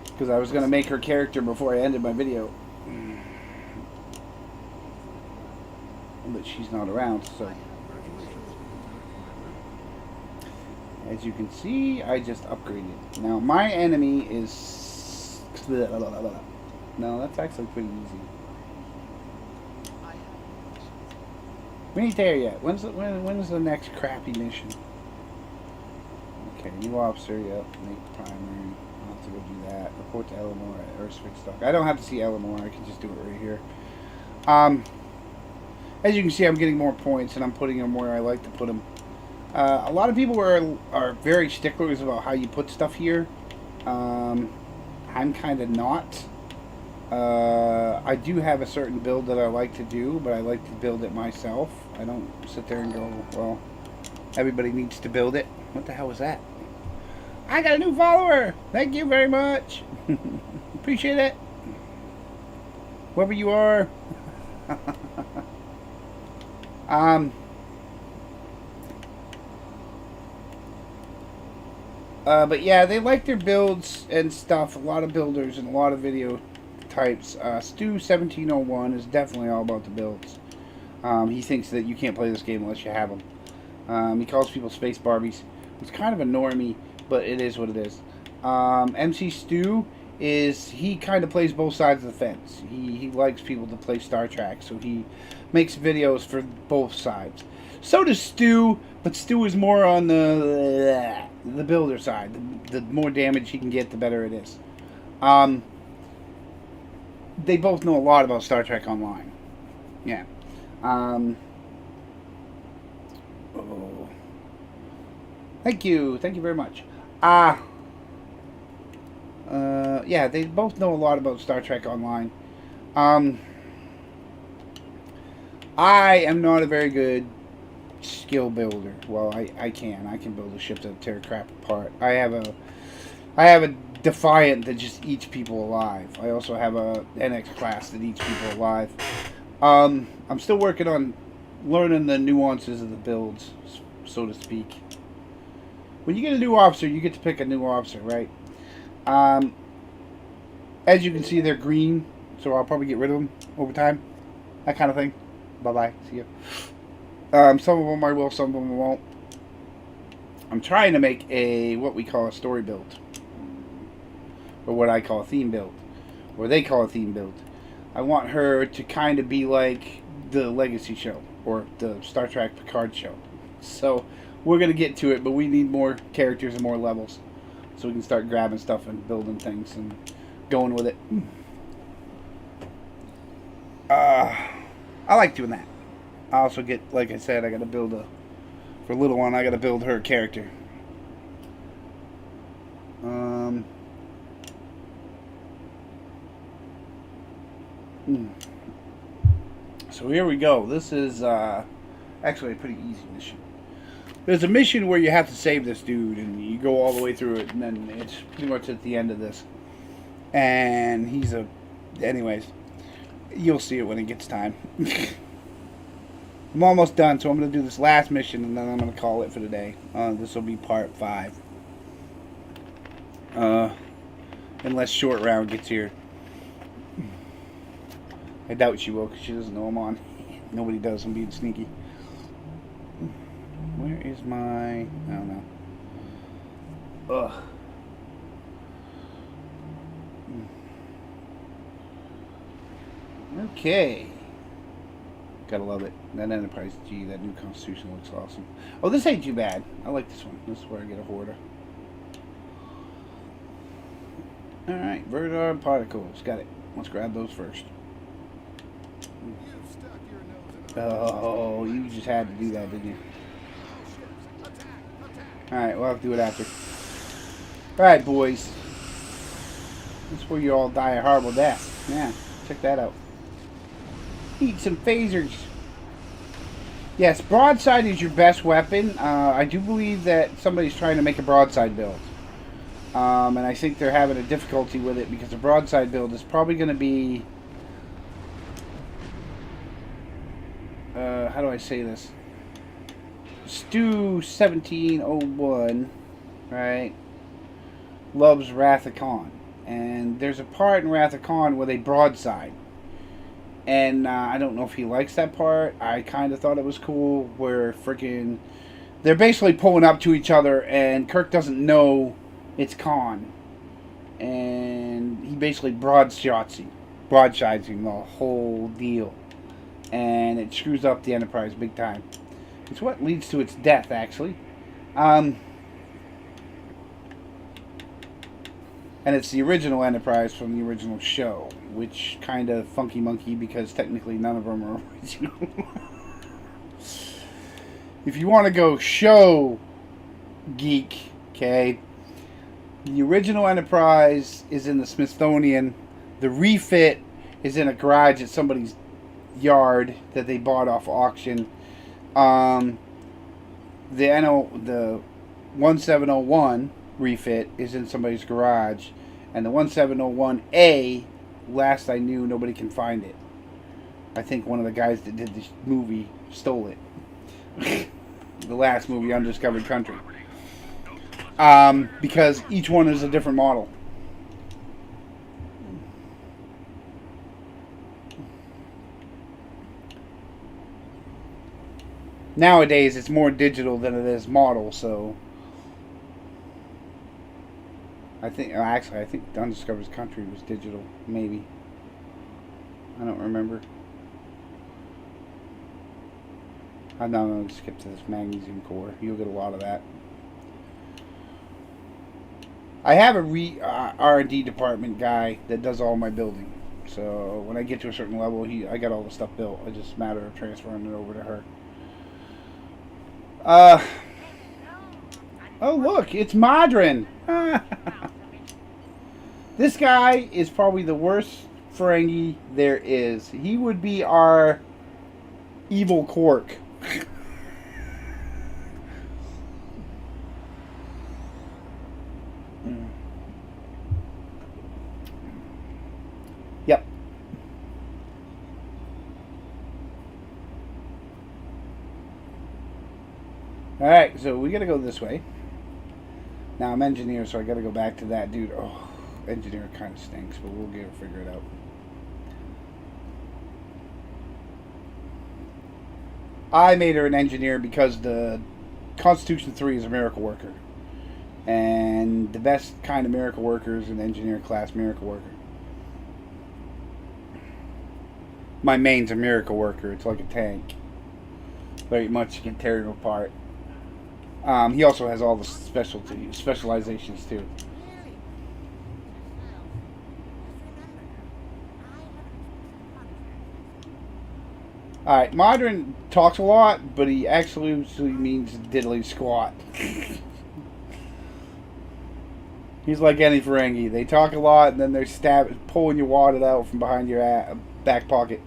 Speaker 1: Because I was going to make her character before I ended my video. But she's not around, so. As you can see, I just upgraded. Now, my enemy is... No, that's actually pretty easy. We ain't there yet. When is the next crappy mission? Okay, new officer, yep. Make primary. I'll have to go do that. Report to Eleanor at Earthsfix Stock. I don't have to see Eleanor. I can just do it right here. As you can see, I'm getting more points, and I'm putting them where I like to put them. A lot of people are very sticklers about how you put stuff here. I'm kind of not. I do have a certain build that I like to do, but I like to build it myself. I don't sit there and go, well, everybody needs to build it. What the hell was that? I got a new follower. Thank you very much. Appreciate it. Whoever you are. But yeah, they like their builds and stuff. A lot of builders and a lot of video types. STO 1701 is definitely all about the builds. He thinks that you can't play this game unless you have them. He calls people space Barbies. It's kind of a normie, but it is what it is. MC Stu he kind of plays both sides of the fence. He likes people to play Star Trek, so he makes videos for both sides. So does Stu, but Stu is more on the builder side. The more damage he can get, the better it is. They both know a lot about Star Trek Online. Yeah. Oh. Thank you very much. Yeah, they both know a lot about Star Trek Online. I am not a very good skill builder. Well, I can build a ship that tear crap apart. I have a Defiant that just eats people alive. I also have a NX class that eats people alive. I'm still working on learning the nuances of the builds, so to speak. When you get a new officer, you get to pick a new officer, right? As you can see, they're green, so I'll probably get rid of them over time. That kind of thing. Bye-bye. See ya. Some of them I will, some of them I won't. I'm trying to make what we call a story build. Or what I call a theme build. Or they call a theme build. I want her to kind of be like the Legacy show. Or the Star Trek Picard show. So, we're going to get to it, but we need more characters and more levels. So we can start grabbing stuff and building things and going with it. I like doing that. I also get, like I said, I got to build for little one, I got to build her character. So here we go. This is actually a pretty easy mission. There's a mission where you have to save this dude, and you go all the way through it, and then it's pretty much at the end of this. And anyways, you'll see it when it gets time. I'm almost done, so I'm going to do this last mission, and then I'm going to call it for the day. This will be part 5. Unless Short Round gets here. I doubt she will, because she doesn't know I'm on. Nobody does. I'm being sneaky. Where is my... I don't know. Ugh. Okay. Gotta love it. That Enterprise G, that new Constitution looks awesome. Oh, this ain't too bad. I like this one. This is where I get a hoarder. Alright, Verdar particles. Got it. Let's grab those first. Oh, you just had to do that, didn't you? Alright, we'll have to do it after. Alright, boys. That's where you all die a horrible death. Yeah, check that out. Eat some phasers. Yes, broadside is your best weapon. I do believe that somebody's trying to make a broadside build. And I think they're having a difficulty with it because the broadside build is probably going to be... how do I say this? STO 1701, right, loves Wrath of Khan. And there's a part in Wrath of Khan where they broadside. And I don't know if he likes that part. I kind of thought it was cool where freaking... they're basically pulling up to each other and Kirk doesn't know it's Khan. And he basically broadsides him the whole deal. And it screws up the Enterprise big time. It's what leads to its death, actually. And it's the original Enterprise from the original show, which kind of funky monkey because technically none of them are original. If you want to go show geek, okay, the original Enterprise is in the Smithsonian. The refit is in a garage at somebody's yard that they bought off auction. The 1701 refit is in somebody's garage, and the 1701A, last I knew, nobody can find it. I think one of the guys that did this movie stole it. The last movie, Undiscovered Country. Because each one is a different model. Nowadays, it's more digital than it is model, so... I think Undiscovered Country was digital, maybe. I don't remember. I'm not going to skip to this magnesium core. You'll get a lot of that. I have a R&D department guy that does all my building. So when I get to a certain level, I got all the stuff built. It's just a matter of transferring it over to her. Oh look, it's Modron. This guy is probably the worst Ferengi there is. He would be our evil Quark. Yep. Alright, so we gotta go this way. Now I'm engineer, so I gotta go back to that dude. Oh, engineer kind of stinks, but we'll get it figured out. I made her an engineer because the Constitution 3 is a miracle worker. And the best kind of miracle worker is an engineer class miracle worker. My main's a miracle worker. It's like a tank. Very much can tear him apart. He also has all the specializations too. Alright, Modron talks a lot, but he actually means diddly squat. He's like any Ferengi. They talk a lot, and then they're pulling your wallet out from behind your back pocket.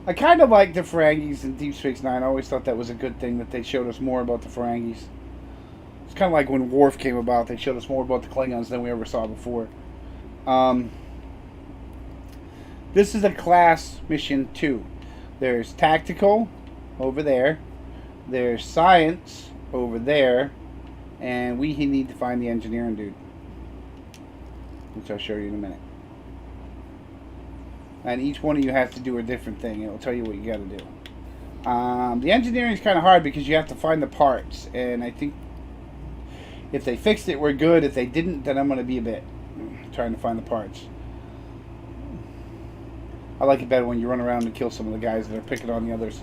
Speaker 1: I kind of like the Ferengis in Deep Space Nine. I always thought that was a good thing, that they showed us more about the Ferengis. It's kind of like when Worf came about. They showed us more about the Klingons than we ever saw before. This is a class mission 2. There's tactical over there. There's science over there. And we need to find the engineering dude, which I'll show you in a minute. And each one of you has to do a different thing. It'll tell you what you got to do. The engineering is kind of hard because you have to find the parts. And I think if they fixed it, we're good. If they didn't, then I'm going to be a bit trying to find the parts. I like it better when you run around and kill some of the guys that are picking on the others.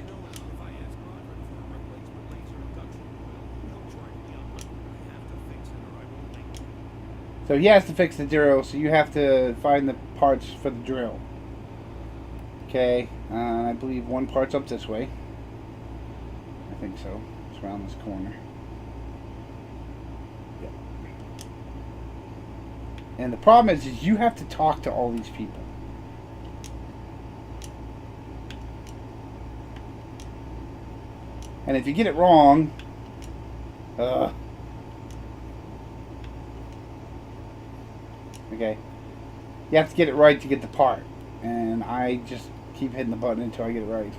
Speaker 1: So he has to fix the drill, so you have to find the parts for the drill. Okay, I believe one part's up this way. I think so. It's around this corner. Yep. And the problem is you have to talk to all these people. And if you get it wrong, okay, you have to get it right to get the part. And I just keep hitting the button until I get it right.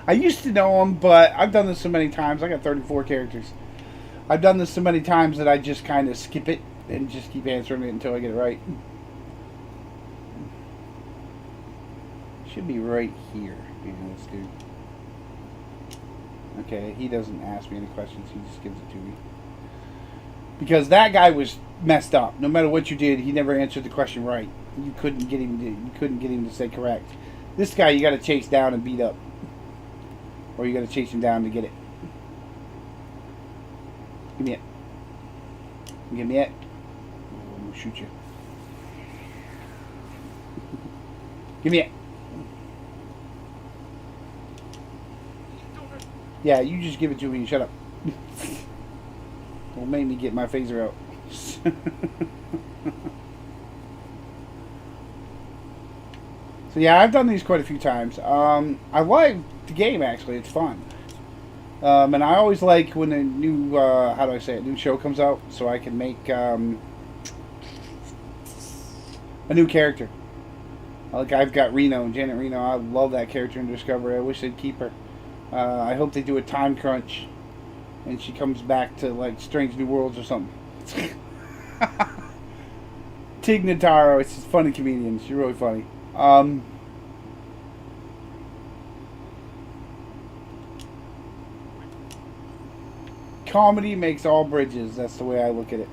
Speaker 1: I used to know them, but I've done this so many times. I got 34 characters. I've done this so many times that I just kind of skip it and just keep answering it until I get it right. Should be right here. Yeah, this dude. Okay, he doesn't ask me any questions. He just gives it to me. Because that guy was messed up. No matter what you did, he never answered the question right. You couldn't get him to say correct. This guy you got to chase down and beat up, or you got to chase him down to get it. Give me it. Give me it. I'm gonna shoot you. Give me it. Yeah, you just give it to me and shut up. Don't make me get my phaser out. So yeah, I've done these quite a few times. I like the game, actually. It's fun. And I always like when a new, how do I say it, new show comes out, so I can make a new character. Like I've got Reno, Janet Reno. I love that character in Discovery. I wish they'd keep her. I hope they do a time crunch, and she comes back to like Strange New Worlds or something. Tig Notaro, it's a funny comedian. She's really funny. Comedy makes all bridges. That's the way I look at it.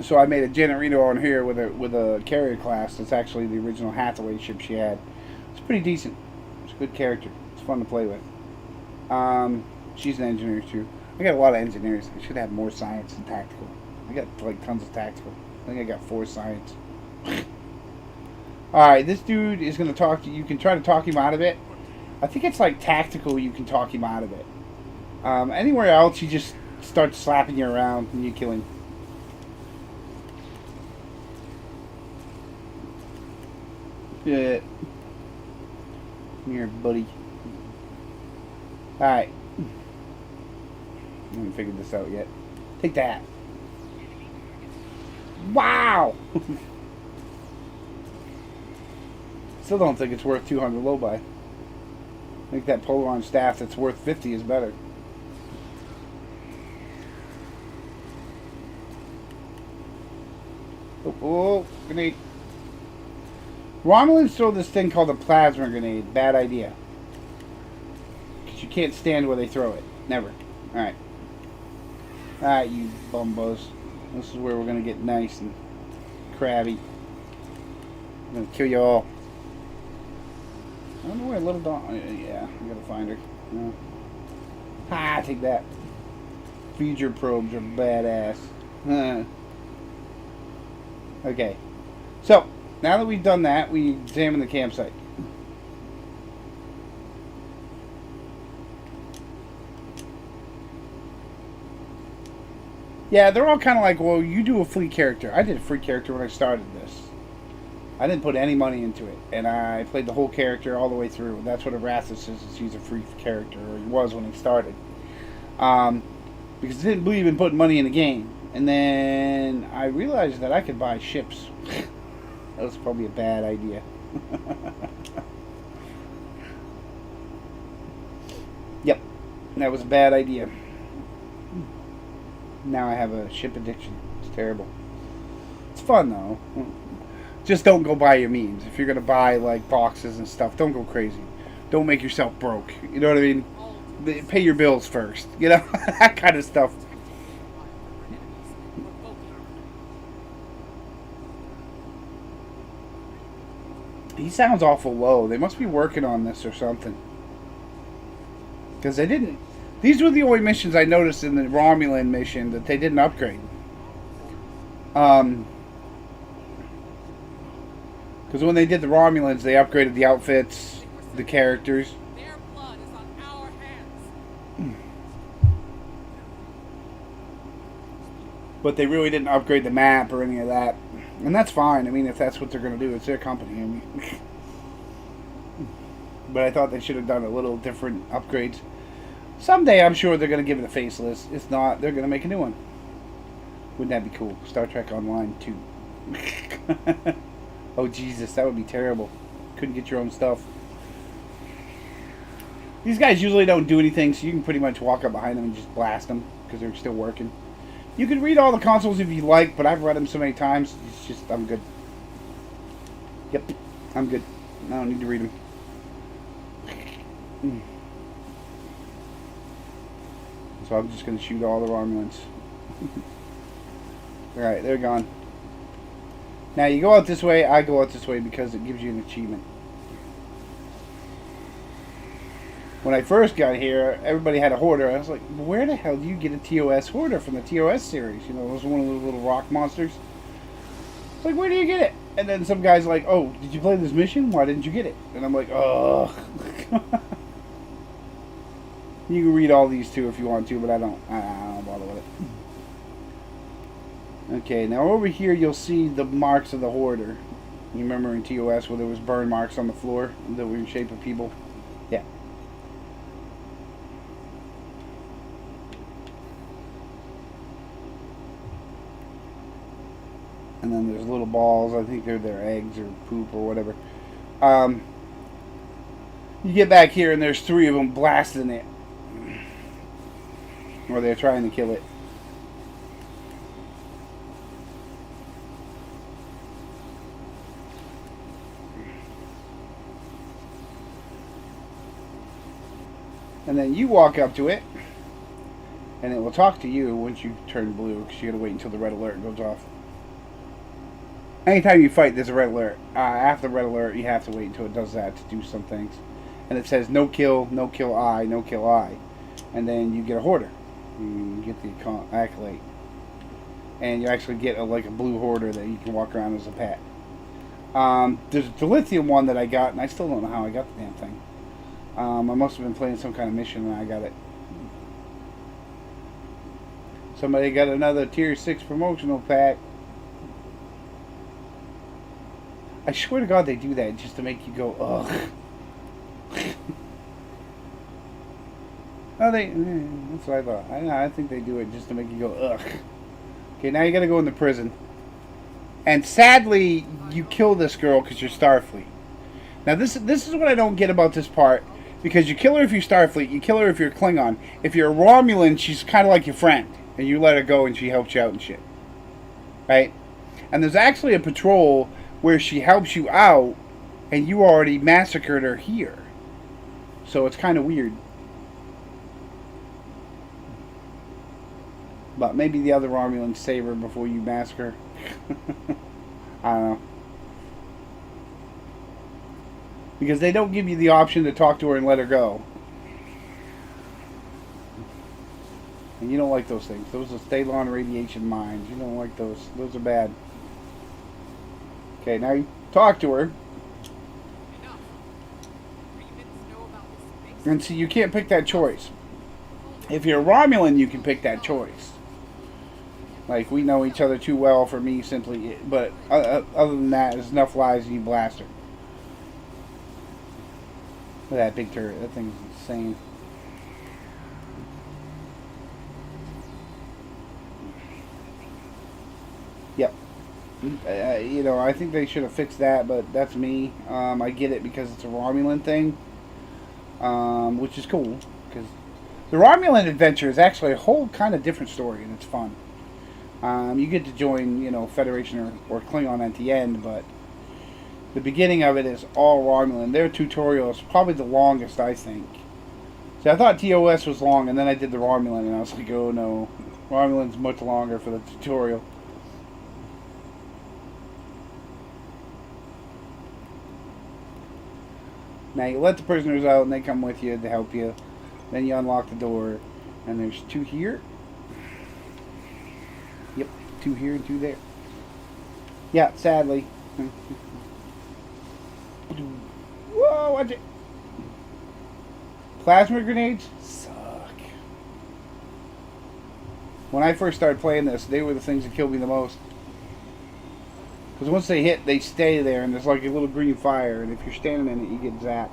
Speaker 1: So I made a Janet Reno on here with a carrier class. That's actually the original Hathaway ship she had. It's pretty decent. It's a good character. It's fun to play with. She's an engineer too. I got a lot of engineers. I should have more science and tactical. I got like tons of tactical. I think I got 4 science. Alright, this dude is going to talk to you. You can try to talk him out of it. I think it's like tactical you can talk him out of it. Anywhere else, he just starts slapping you around and you kill him. Yeah. Come here, buddy. Alright. I haven't figured this out yet. Take that. Wow! Still don't think it's worth 200 low buy. I think that Polaron staff that's worth 50 is better. Oh, grenade. Romulans throw this thing called a plasma grenade. Bad idea. Because you can't stand where they throw it. Never. Alright. Alright, you bumbos. This is where we're going to get nice and crabby. I'm going to kill you all. I don't know where Little Dawn... yeah, I gotta find her. No. Ha! Take that. Feed your probes are badass. Okay. So, now that we've done that, we examine the campsite. Yeah, they're all kind of like, well, you do a free character. I did a free character when I started this. I didn't put any money into it, and I played the whole character all the way through. That's what Arthas is he's a free character, or he was when he started. Because I didn't believe in putting money in the game. And then I realized that I could buy ships. That was probably a bad idea. Yep, that was a bad idea. Now I have a ship addiction. It's terrible. It's fun, though. Just don't go buy your memes. If you're going to buy, like, boxes and stuff, don't go crazy. Don't make yourself broke. You know what I mean? Pay your bills first. You know? That kind of stuff. He sounds awful low. They must be working on this or something. Because they didn't... These were the only missions I noticed in the Romulan mission that they didn't upgrade. Because when they did the Romulans, they upgraded the outfits, the characters.
Speaker 4: Their blood is on our hands.
Speaker 1: But they really didn't upgrade the map or any of that. And that's fine. I mean, if that's what they're going to do, it's their company. I mean, but I thought they should have done a little different upgrades. Someday, I'm sure they're going to give it a facelift. If not, they're going to make a new one. Wouldn't that be cool? Star Trek Online 2. Oh, Jesus, that would be terrible. Couldn't get your own stuff. These guys usually don't do anything, so you can pretty much walk up behind them and just blast them, because they're still working. You can read all the consoles if you like, but I've read them so many times, it's just, I'm good. Yep, I'm good. I don't need to read them. So I'm just going to shoot all the Romulans. Alright, they're gone. Now you go out this way, I go out this way because it gives you an achievement. When I first got here, everybody had a hoarder. I was like, where the hell do you get a TOS hoarder from the TOS series? You know, it was one of those little rock monsters. It's like, where do you get it? And then some guy's like, oh, did you play this mission? Why didn't you get it? And I'm like, ugh. You can read all these too if you want to, but I don't bother with it. Okay, now over here you'll see the marks of the hoarder. You remember in TOS where there was burn marks on the floor that were in shape of people? Yeah. And then there's little balls. I think they're their eggs or poop or whatever. You get back here and there's 3 of them blasting it. Or they're trying to kill it. And then you walk up to it, and it will talk to you once you turn blue, because you gotta wait until the red alert goes off. Anytime you fight, there's a red alert. After the red alert, you have to wait until it does that to do some things. And it says no kill I, no kill I. And then you get a hoarder. You get the accolade. And you actually get like a blue hoarder that you can walk around as a pet. There's the lithium one that I got, and I still don't know how I got the damn thing. I must have been playing some kind of mission and I got it. Somebody got another tier 6 promotional pack. I swear to God they do that just to make you go, ugh. Oh, that's what I thought. I think they do it just to make you go, ugh. Okay, now you gotta go into prison. And sadly, you kill this girl because you're Starfleet. Now this is what I don't get about this part. Because you kill her if you're Starfleet, you kill her if you're Klingon. If you're a Romulan, she's kind of like your friend. And you let her go and she helps you out and shit. Right? And there's actually a patrol where she helps you out and you already massacred her here. So it's kind of weird. But maybe the other Romulans save her before you massacre her. I don't know. Because they don't give you the option to talk to her and let her go. And you don't like those things. Those are Stalon radiation mines. You don't like those. Those are bad. Okay, now you talk to her.
Speaker 4: Enough. 3 minutes know about this space.
Speaker 1: And see, you can't pick that choice. If you're a Romulan, you can pick that choice. Like, we know each other too well for me simply... But other than that, there's enough lies and you blast her. Look at that big turret. That thing's insane. Yep. You know, I think they should have fixed that, but that's me. I get it because it's a Romulan thing. Which is cool. Because the Romulan adventure is actually a whole kind of different story, and it's fun. You get to join, you know, Federation or Klingon at the end, but the beginning of it is all Romulan. Their tutorial is probably the longest, I think. See, I thought TOS was long, and then I did the Romulan, and I was like, oh no. Romulan's much longer for the tutorial. Now, you let the prisoners out, and they come with you to help you. Then you unlock the door, and there's 2 here. Yep, 2 here and 2 there. Yeah, sadly. Whoa, watch it. Plasma grenades suck. When I first started playing this, they were the things that killed me the most. Because once they hit, they stay there, and there's like a little green fire, and if you're standing in it, you get zapped.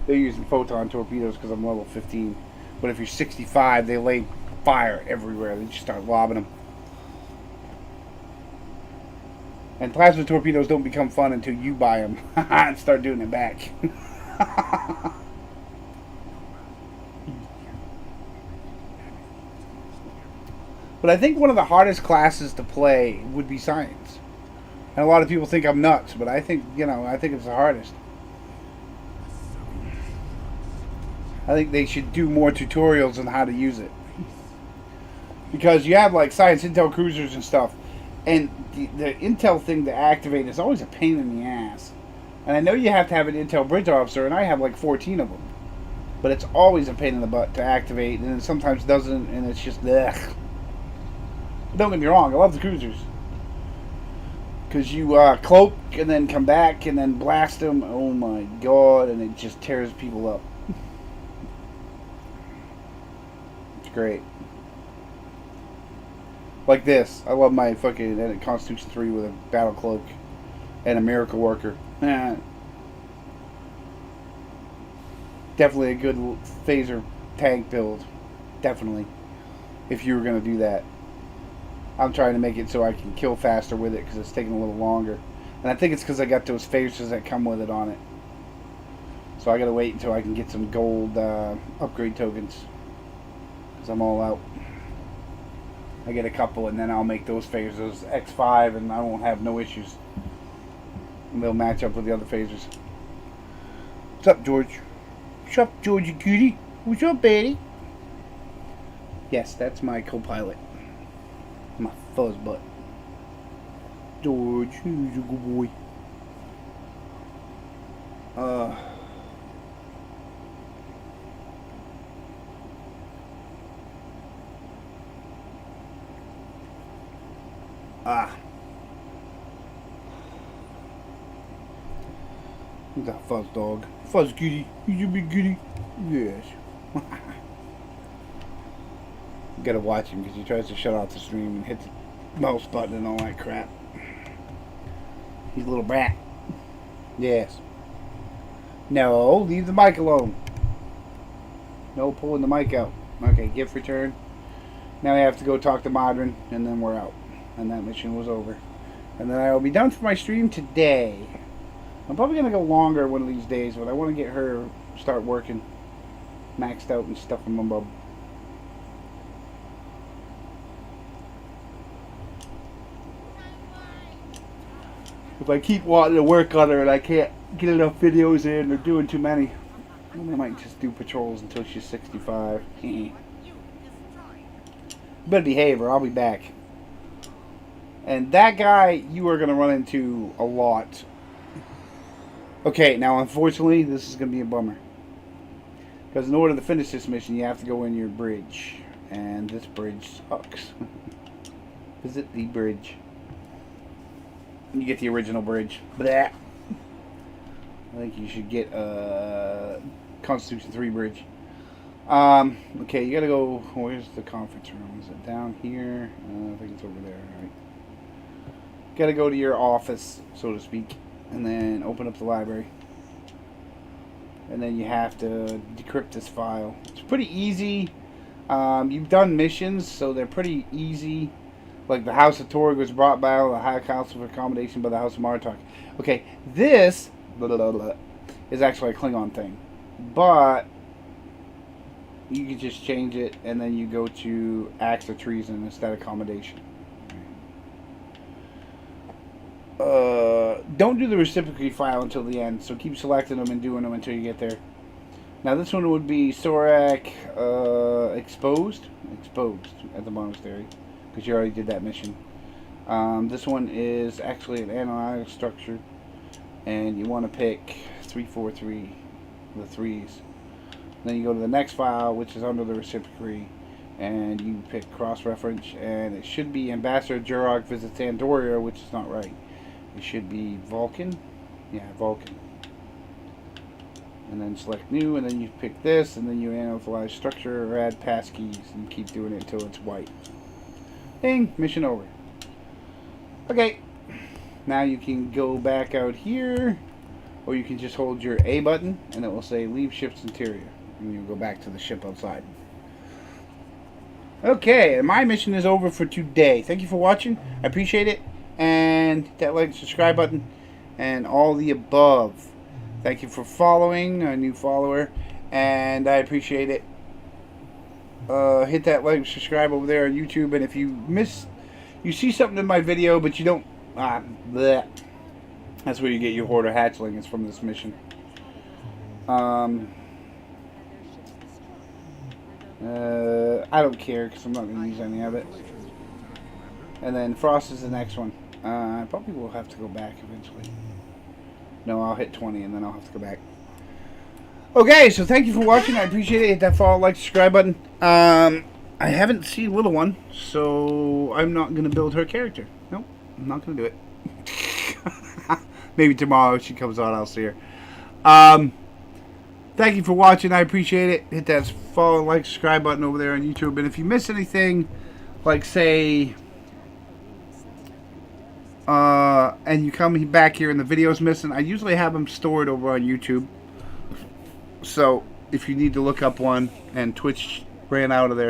Speaker 1: They're using photon torpedoes because I'm level 15. But if you're 65, they lay fire everywhere. They just start lobbing them. And plasma torpedoes don't become fun until you buy them and start doing it back. But I think one of the hardest classes to play would be science. And a lot of people think I'm nuts, but I think, you know, I think it's the hardest. I think they should do more tutorials on how to use it. Because you have like science intel cruisers and stuff. And the intel thing to activate is always a pain in the ass. And I know you have to have an intel bridge officer, and I have like 14 of them. But it's always a pain in the butt to activate, and it sometimes doesn't, and it's just, ugh. Don't get me wrong, I love the cruisers. Because you cloak, and then come back, and then blast them. Oh my god, and it just tears people up. It's great. Like this. I love my fucking Constitution 3 with a battle cloak and a miracle worker. Definitely a good phaser tank build. Definitely. If you were going to do that. I'm trying to make it so I can kill faster with it because it's taking a little longer. And I think it's because I got those phasers that come with it on it. So I got to wait until I can get some gold upgrade tokens. Because I'm all out. I get a couple and then I'll make those phasers X5 and I won't have no issues. And they'll match up with the other phasers. What's up, George? What's up, Georgie Cutie? What's up, Betty? Yes, that's my co-pilot. My fuzz butt. George, he's a good boy. Who's that fuzz dog? Fuzz kitty. He's a big kitty. Yes. Gotta watch him because he tries to shut off the stream and hits the mouse button and all that crap. He's a little brat. Yes. No, leave the mic alone. No pulling the mic out. Okay, gift return. Now I have to go talk to Modern and then we're out. And that mission was over. And then I will be done for my stream today. I'm probably going to go longer one of these days, but I want to get her start working. Maxed out and stuff in my bub. If I keep wanting to work on her and I can't get enough videos in or doing too many, then I might just do patrols until she's 65. Better behave or I'll be back. And that guy you are going to run into a lot. Okay, now unfortunately this is going to be a bummer. Because in order to finish this mission you have to go in your bridge. And this bridge sucks. Visit the bridge. You get the original bridge. Blah. I think you should get a Constitution 3 bridge. Okay, you gotta go. Where's the conference room? Is it down here? I think it's over there. Right. Gotta go to your office, so to speak, and then open up the library. And then you have to decrypt this file. It's pretty easy. You've done missions, so they're pretty easy. Like the House of Torg was brought by the High Council for Accommodation by the House of Martok. Okay, this is actually a Klingon thing. But you can just change it and then you go to Acts of Treason instead of Accommodation. Don't do the reciprocity file until the end, so keep selecting them and doing them until you get there. Now this one would be Sorak exposed at the monastery. Because you already did that mission. This one is actually an analytic structure. And you want to pick 343, the threes. Then you go to the next file, which is under the reciprocity. And you pick cross-reference. And it should be Ambassador Jurok visits Andoria, which is not right. It should be Vulcan. Yeah, Vulcan. And then select new, and then you pick this, and then you analyze structure or add passkeys. And keep doing it until it's white. Ding, mission over. Okay, now you can go back out here, or you can just hold your A button and it will say leave ship's interior, and you'll go back to the ship outside. Okay, and my mission is over for today. Thank you for watching. I appreciate it, and hit that like and subscribe button and all the above. Thank you for following, a new follower, and I appreciate it. Hit that like, subscribe over there on YouTube, and if you see something in my video, but you don't, bleh. That's where you get your Hoarder hatchling. It's from this mission. I don't care because I'm not going to use any of it. And then Frost is the next one. I probably will have to go back eventually. No, I'll hit 20 and then I'll have to go back. Okay, so thank you for watching. I appreciate it. Hit that follow, like, subscribe button. I haven't seen Little One, so I'm not going to build her character. Nope, I'm not going to do it. Maybe tomorrow if she comes on, I'll see her. Thank you for watching. I appreciate it. Hit that follow, like, subscribe button over there on YouTube. And if you miss anything, like, say, and you come back here and the video's missing, I usually have them stored over on YouTube. So if you need to look up one and Twitch ran out of there